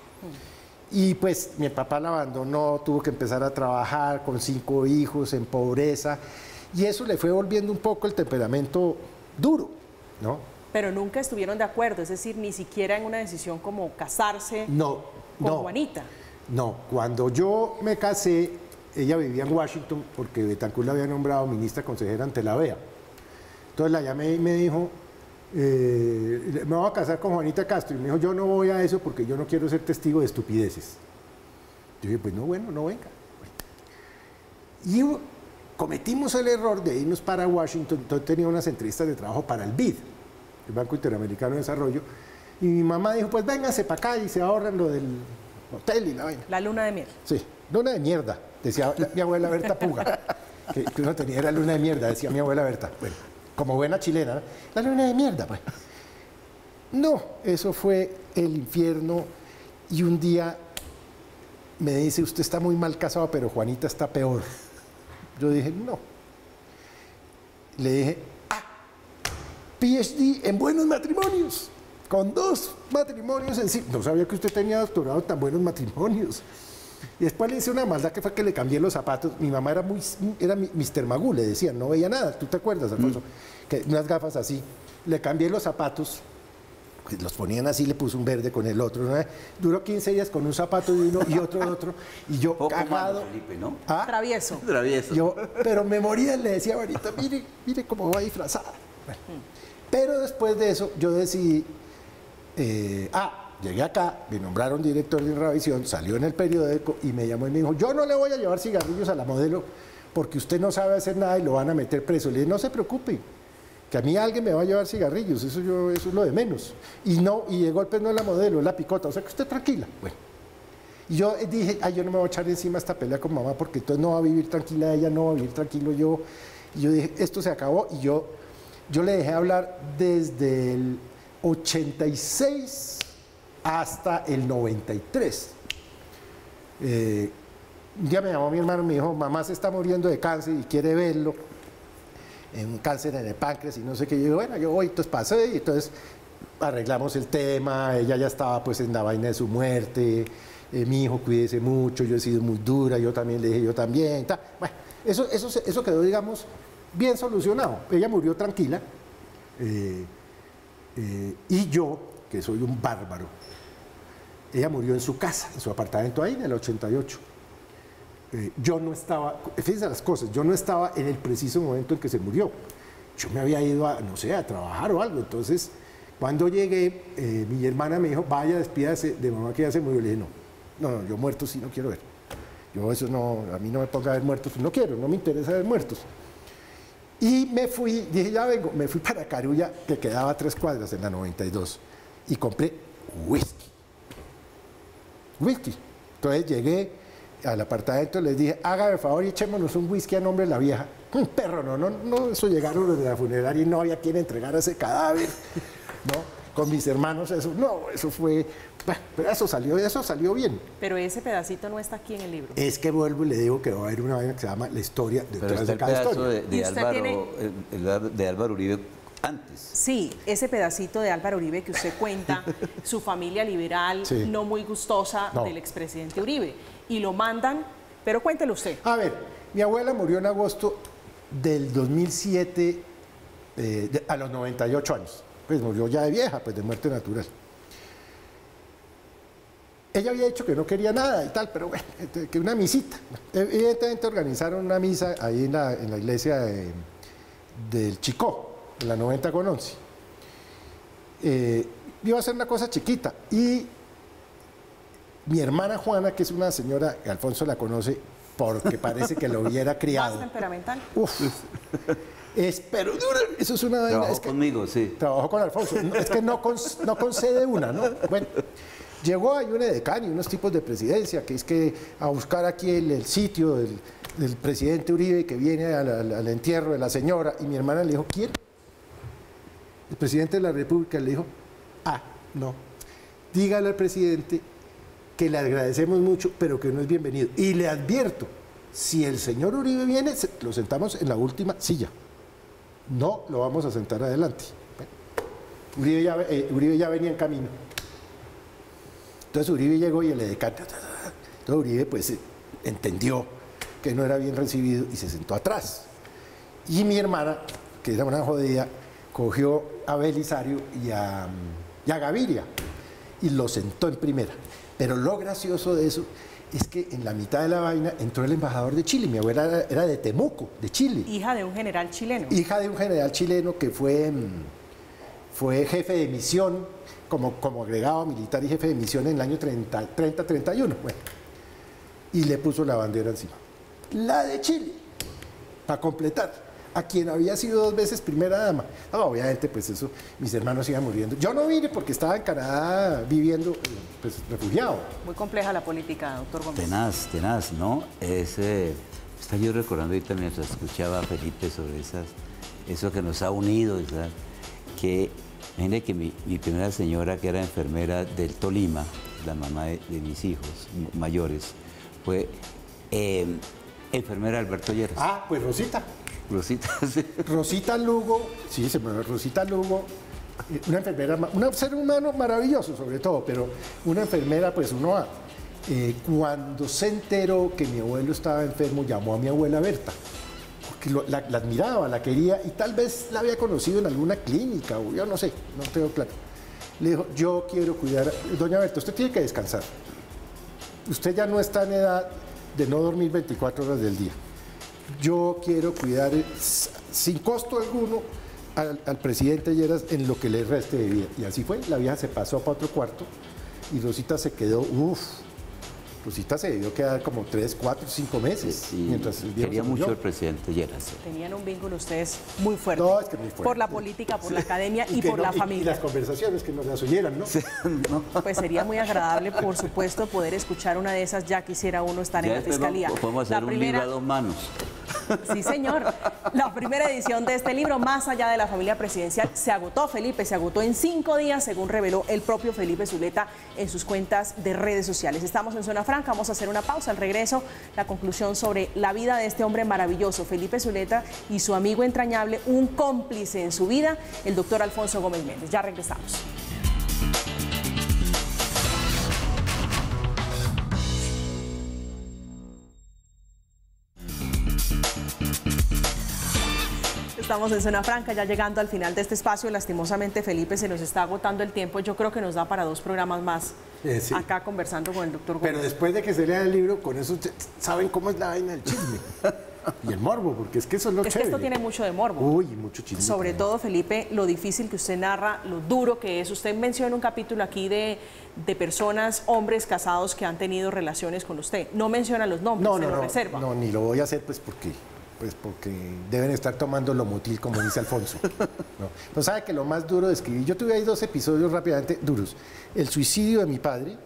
Y pues mi papá la abandonó, tuvo que empezar a trabajar con 5 hijos en pobreza, y eso le fue volviendo un poco el temperamento duro, ¿no?
Pero nunca estuvieron de acuerdo, es decir, ni siquiera en una decisión como casarse con Juanita. No,
cuando yo me casé, ella vivía en Washington porque Betancourt la había nombrado ministra consejera ante la OEA. Entonces la llamé y me dijo, me voy a casar con Juanita Castro. Y me dijo, yo no voy a eso porque yo no quiero ser testigo de estupideces. Yo dije, pues no, bueno, no venga. Y cometimos el error de irnos para Washington. Entonces tenía unas entrevistas de trabajo para el BID, el Banco Interamericano de Desarrollo. Y mi mamá dijo, pues véngase para acá y se ahorran lo del hotel y la vaina.
La luna de miel.
Sí, luna de mierda, decía mi abuela Berta Puga. Que uno tenía, era luna de mierda, decía mi abuela Berta. Bueno, como buena chilena, ¿no? La luna de mierda, pues. No, eso fue el infierno. Y un día me dice, usted está muy mal casado, pero Juanita está peor. Yo dije, no. Le dije, PhD en buenos matrimonios, con 2 matrimonios encima. No sabía que usted tenía doctorado en tan buenos matrimonios. Y después le hice una maldad que fue que le cambié los zapatos. Mi mamá era Mr. Magoo, le decían, no veía nada. ¿Tú te acuerdas, Alfonso? Que unas gafas así. Le cambié los zapatos, pues los ponían así, le puse un verde con el otro, ¿no? Duró 15 días con un zapato de uno y otro de otro. Y yo cagado.
Felipe, ¿no?
¿Ah?
Travieso.
Travieso.
Pero me moría, le decía, ahorita, mire cómo va disfrazada. Bueno, pero después de eso, yo decidí, llegué acá, me nombraron director de Irravisión, salió en el periódico y me llamó y me dijo, yo no le voy a llevar cigarrillos a la modelo porque usted no sabe hacer nada y lo van a meter preso. Le dije, no se preocupe, que a mí alguien me va a llevar cigarrillos, eso es lo de menos. Y de golpe no es la modelo, es la picota, o sea que usted tranquila. Bueno, y yo dije, yo no me voy a echar encima esta pelea con mamá porque entonces no va a vivir tranquila ella, no va a vivir tranquilo yo. Y yo dije, esto se acabó y yo le dejé hablar desde el 86 hasta el 93. Un día me llamó mi hermano y me dijo, mamá se está muriendo de cáncer y quiere verlo, un cáncer en el páncreas y no sé qué. Yo digo, bueno, yo voy, entonces pasé y entonces arreglamos el tema, ella ya estaba pues en la vaina de su muerte, mi hijo cuídese mucho, yo he sido muy dura, yo también le dije, yo también, ta. Bueno, eso quedó, digamos, bien solucionado. Ella murió tranquila y yo, que soy un bárbaro, ella murió en su casa, en su apartamento ahí en el 88. Yo no estaba, fíjense las cosas, yo no estaba en el preciso momento en que se murió. Yo me había ido a, no sé, a trabajar o algo. Entonces, cuando llegué, mi hermana me dijo, vaya, despídase de mamá que ya se murió. Le dije, no, yo muertos sí no quiero ver. Yo eso no, a mí no me ponga a ver muertos, no quiero, no me interesa ver muertos. Y me fui, dije, ya vengo, me fui para Carulla, que quedaba a 3 cuadras en la 92, y compré whisky. Entonces llegué al apartamento, les dije, hágame el favor y echémonos un whisky a nombre de la vieja. Un perro, no, eso llegaron los de la funeraria y no había quien entregar ese cadáver, ¿no? Con mis hermanos, eso fue, pero eso salió bien.
Pero ese pedacito no está aquí en el libro.
Es que vuelvo y le digo que va a haber una vaina que se llama la historia detrás de cada historia.
De Álvaro Uribe antes.
Sí, ese pedacito de Álvaro Uribe que usted cuenta, su familia liberal,
Sí.
no muy gustosa
No.
del expresidente Uribe, y lo mandan, pero cuéntelo usted.
A ver, mi abuela murió en agosto del 2007 a los 98 años. Pues murió ya de vieja, pues de muerte natural. Ella había dicho que no quería nada y tal, pero bueno, que una misita. Evidentemente organizaron una misa ahí en la iglesia del Chicó, en la 90 con 11. Iba a ser una cosa chiquita y mi hermana Juana, que es una señora, Alfonso la conoce porque parece que lo hubiera
¿Más
criado.
temperamental?
Uf, pero dura, eso es una vaina.
Trabajó
Es que,
conmigo, sí.
trabajó con Alfonso. No, es que no concede una, ¿no? Bueno, llegó ahí un edecán y unos tipos de presidencia, que es que a buscar aquí el sitio del presidente Uribe que viene al entierro de la señora. Y mi hermana le dijo, ¿quién? El presidente de la República le dijo, no. Dígale al presidente que le agradecemos mucho, pero que no es bienvenido. Y le advierto, si el señor Uribe viene, lo sentamos en la última silla. No lo vamos a sentar adelante. Bueno, Uribe ya venía en camino. Entonces Uribe llegó y el edecán, entonces Uribe pues entendió que no era bien recibido y se sentó atrás. Y mi hermana, que era una jodida, cogió a Belisario y a Gaviria y lo sentó en primera. Pero lo gracioso de eso es que en la mitad de la vaina entró el embajador de Chile. Mi abuela era de Temuco, de Chile.
Hija de un general chileno.
Hija de un general chileno que fue jefe de misión, como agregado militar y jefe de misión en el año 30-31. Bueno, y le puso la bandera encima. La de Chile, para completar. A quien había sido 2 veces primera dama. No, obviamente, pues eso, mis hermanos iban muriendo. Yo no vine porque estaba en Canadá viviendo, pues, refugiado.
Muy compleja la política, doctor Gómez.
Tenaz, ¿no? Estaba yo recordando ahorita mientras escuchaba a Felipe sobre eso que nos ha unido, ¿sabes? Que, imagínate que mi primera señora, que era enfermera del Tolima, la mamá de mis hijos mayores, fue enfermera de Alberto Lleras.
Pues Rosita.
Rosita, sí.
Rosita Lugo, sí, Rosita Lugo, una enfermera, un ser humano maravilloso sobre todo, pero una enfermera, pues cuando se enteró que mi abuelo estaba enfermo, llamó a mi abuela Berta, porque la admiraba, la quería y tal vez la había conocido en alguna clínica, o yo no sé, no tengo claro. Le dijo, yo quiero cuidar, doña Berta, usted tiene que descansar. Usted ya no está en edad de no dormir 24 horas del día. Yo quiero cuidar sin costo alguno al presidente Lleras en lo que le reste de vida. Y así fue, la vieja se pasó para otro cuarto y Rosita se quedó, Rosita se debió quedar como 3, 4, 5 meses.
Sí,
mientras el viejo
quería
se
mucho
murió.
el presidente Lleras.
Tenían un vínculo ustedes muy fuerte.
No, es que muy fuerte.
Por la política, por la academia y
que
por
no-
la
y
familia.
las conversaciones que nos las oyeran, ¿no?
Pues sería muy agradable, por supuesto, poder escuchar una de esas. Ya quisiera uno estar en
Ya
la
después
fiscalía.
podemos hacer un libro a 2 manos.
Sí, señor. La primera edición de este libro, Más allá de la familia presidencial, se agotó, Felipe, se agotó en 5 días, según reveló el propio Felipe Zuleta en sus cuentas de redes sociales. Estamos en Zona Franca, vamos a hacer una pausa. Al regreso, la conclusión sobre la vida de este hombre maravilloso, Felipe Zuleta, y su amigo entrañable, un cómplice en su vida, el doctor Alfonso Gómez Méndez. Ya regresamos. Estamos en Zona Franca, ya llegando al final de este espacio. Lastimosamente, Felipe, se nos está agotando el tiempo. Yo creo que nos da para 2 programas más
Sí.
acá conversando con el doctor Gómez.
Pero después de que se lea el libro, con eso saben cómo es la vaina del chisme. Y el morbo, porque es que eso es lo
Es que
chévere.
esto tiene mucho de morbo.
Uy, mucho chisme.
Sobre
también.
todo, Felipe, lo difícil que usted narra, lo duro que es. Usted mencionó un capítulo aquí de personas, hombres casados que han tenido relaciones con usted. No menciona los nombres, se lo reserva.
No, ni lo voy a hacer porque deben estar tomando Lomotil, como dice Alfonso. No sabe que lo más duro de escribir, yo tuve ahí 2 episodios rápidamente duros. El suicidio de mi padre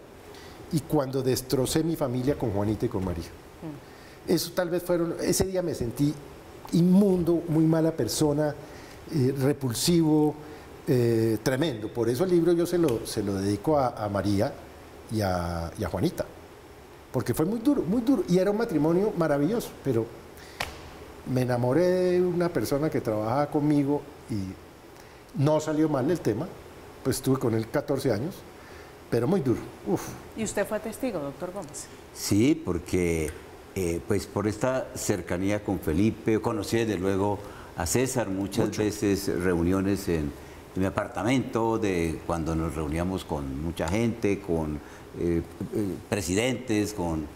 y cuando destrocé mi familia con Juanita y con María. Eso tal vez ese día me sentí inmundo, muy mala persona, repulsivo, tremendo. Por eso el libro yo se lo dedico a María y a Juanita. Porque fue muy duro, muy duro. Y era un matrimonio maravilloso, pero me enamoré de una persona que trabajaba conmigo y No salió mal el tema, pues estuve con él 14 años, pero muy duro. Uf.
¿Y usted fue testigo, doctor Gómez?
Sí, porque pues por esta cercanía con Felipe, conocí desde luego a César muchas veces, reuniones en mi apartamento, de cuando nos reuníamos con mucha gente, con presidentes, con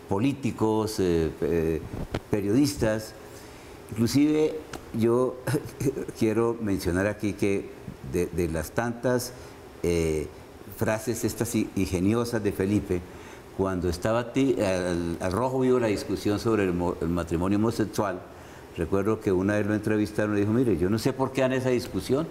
políticos, periodistas. Inclusive yo quiero mencionar aquí que de las tantas frases estas ingeniosas de Felipe, cuando estaba al rojo vivo la discusión sobre el matrimonio homosexual, recuerdo que una vez lo entrevistaron y dijo, mire, yo no sé por qué dan esa discusión,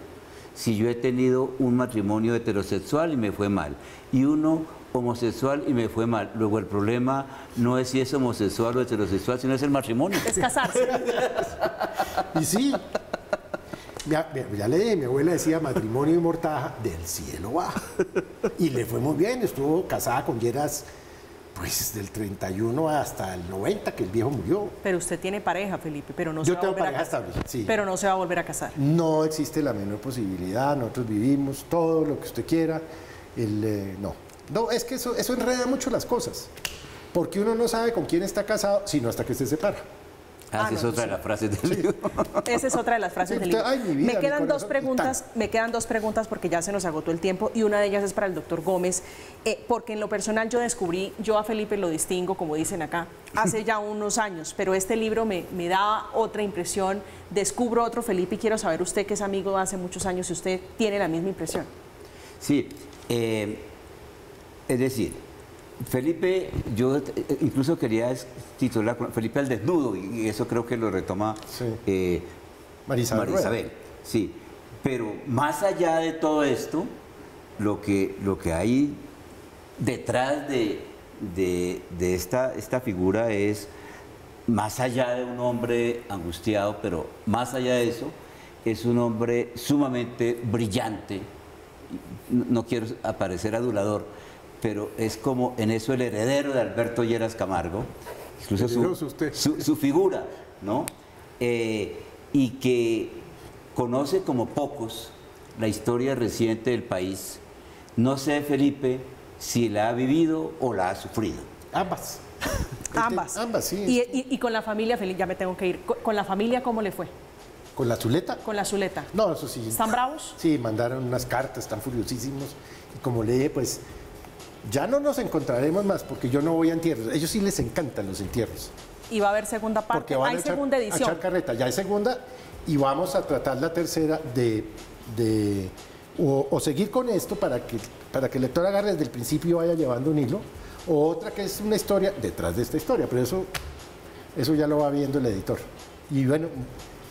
si yo he tenido un matrimonio heterosexual y me fue mal, y uno homosexual y me fue mal. Luego el problema no es si es homosexual o heterosexual, sino es el matrimonio.
Es casarse.
Y sí, ya le dije, mi abuela decía matrimonio y mortaja del cielo baja. Y le fue muy bien, estuvo casada con Lleras pues del 31 hasta el 90, que el viejo murió.
Pero usted tiene pareja, Felipe, pero no se
Yo
va a
tengo
volver a
pareja
casar.
estable, sí.
Pero no se va a volver a casar.
No existe la menor posibilidad, nosotros vivimos todo lo que usted quiera. No, es que eso enreda mucho las cosas, porque uno no sabe con quién está casado, sino hasta que se separa.
Esa es otra de las frases del libro.
Esa es otra de las frases del libro.
Ay, mi vida,
me quedan
mi
dos
corazón,
preguntas, porque ya se nos agotó el tiempo y una de ellas es para el doctor Gómez, porque en lo personal yo a Felipe lo distingo, como dicen acá, hace ya unos años, pero este libro me da otra impresión, descubro otro Felipe y quiero saber usted, que es amigo de hace muchos años, si usted tiene la misma impresión.
Sí, es decir, Felipe, yo incluso quería titular Felipe al desnudo, y eso creo que lo retoma
sí. Marisabel.
Sí, pero más allá de todo esto, lo que hay detrás de esta figura es, más allá de un hombre angustiado, pero más allá de eso, es un hombre sumamente brillante. No quiero parecer adulador, pero es como en eso el heredero de Alberto Lleras Camargo, incluso su figura, ¿no? Y que conoce como pocos la historia reciente del país. No sé, Felipe, si la ha vivido o la ha sufrido.
Ambas.
Ambas,
sí.
Y con la familia, Felipe, ya me tengo que ir. ¿Con la familia cómo le fue?
¿Con la Zuleta?
Con la Zuleta.
No, eso sí.
¿Están bravos?
Sí, mandaron unas cartas, están furiosísimos. Y como le dije, pues ya no nos encontraremos más, porque yo no voy a entierros. A ellos sí les encantan los entierros.
Y va a haber segunda parte.
Porque van
hay segunda edición.
A echar carreta. Ya hay segunda y vamos a tratar la tercera o seguir con esto para que el lector agarre desde el principio y vaya llevando un hilo, o otra que es una historia detrás de esta historia, pero eso ya lo va viendo el editor. Y bueno,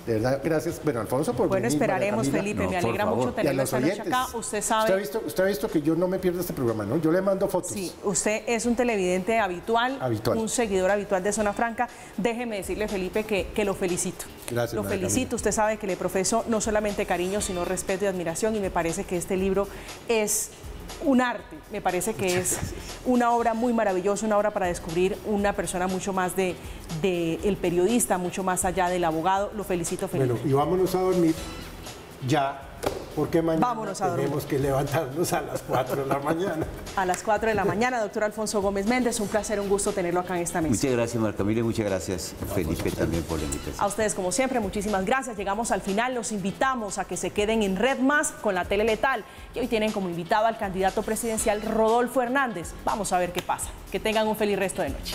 de verdad, gracias, bueno, Alfonso, por venir.
Esperaremos, Felipe, me alegra mucho tenerlo esta noche acá. Usted sabe...
Usted ha visto que yo no me pierdo este programa, ¿no? Yo le mando fotos.
Sí, usted es un televidente habitual, un seguidor habitual de Zona Franca. Déjeme decirle, Felipe, que lo felicito.
Gracias,
lo felicito, usted sabe que le profeso no solamente cariño, sino respeto y admiración, y me parece que este libro es un arte, me parece que es una obra muy maravillosa, una obra para descubrir una persona mucho más de el periodista, mucho más allá del abogado. Lo felicito, Felipe.
Bueno, y vámonos a dormir ya, porque mañana tenemos que levantarnos a las 4 de la mañana.
A las 4 de la mañana, doctor Alfonso Gómez Méndez, un placer, un gusto tenerlo acá en esta mesa.
Muchas gracias, Marta Camila, y muchas gracias, Felipe, también por la invitación.
A ustedes, como siempre, muchísimas gracias. Llegamos al final, los invitamos a que se queden en Red Más con la Tele Letal, que hoy tienen como invitado al candidato presidencial Rodolfo Hernández. Vamos a ver qué pasa. Que tengan un feliz resto de noche.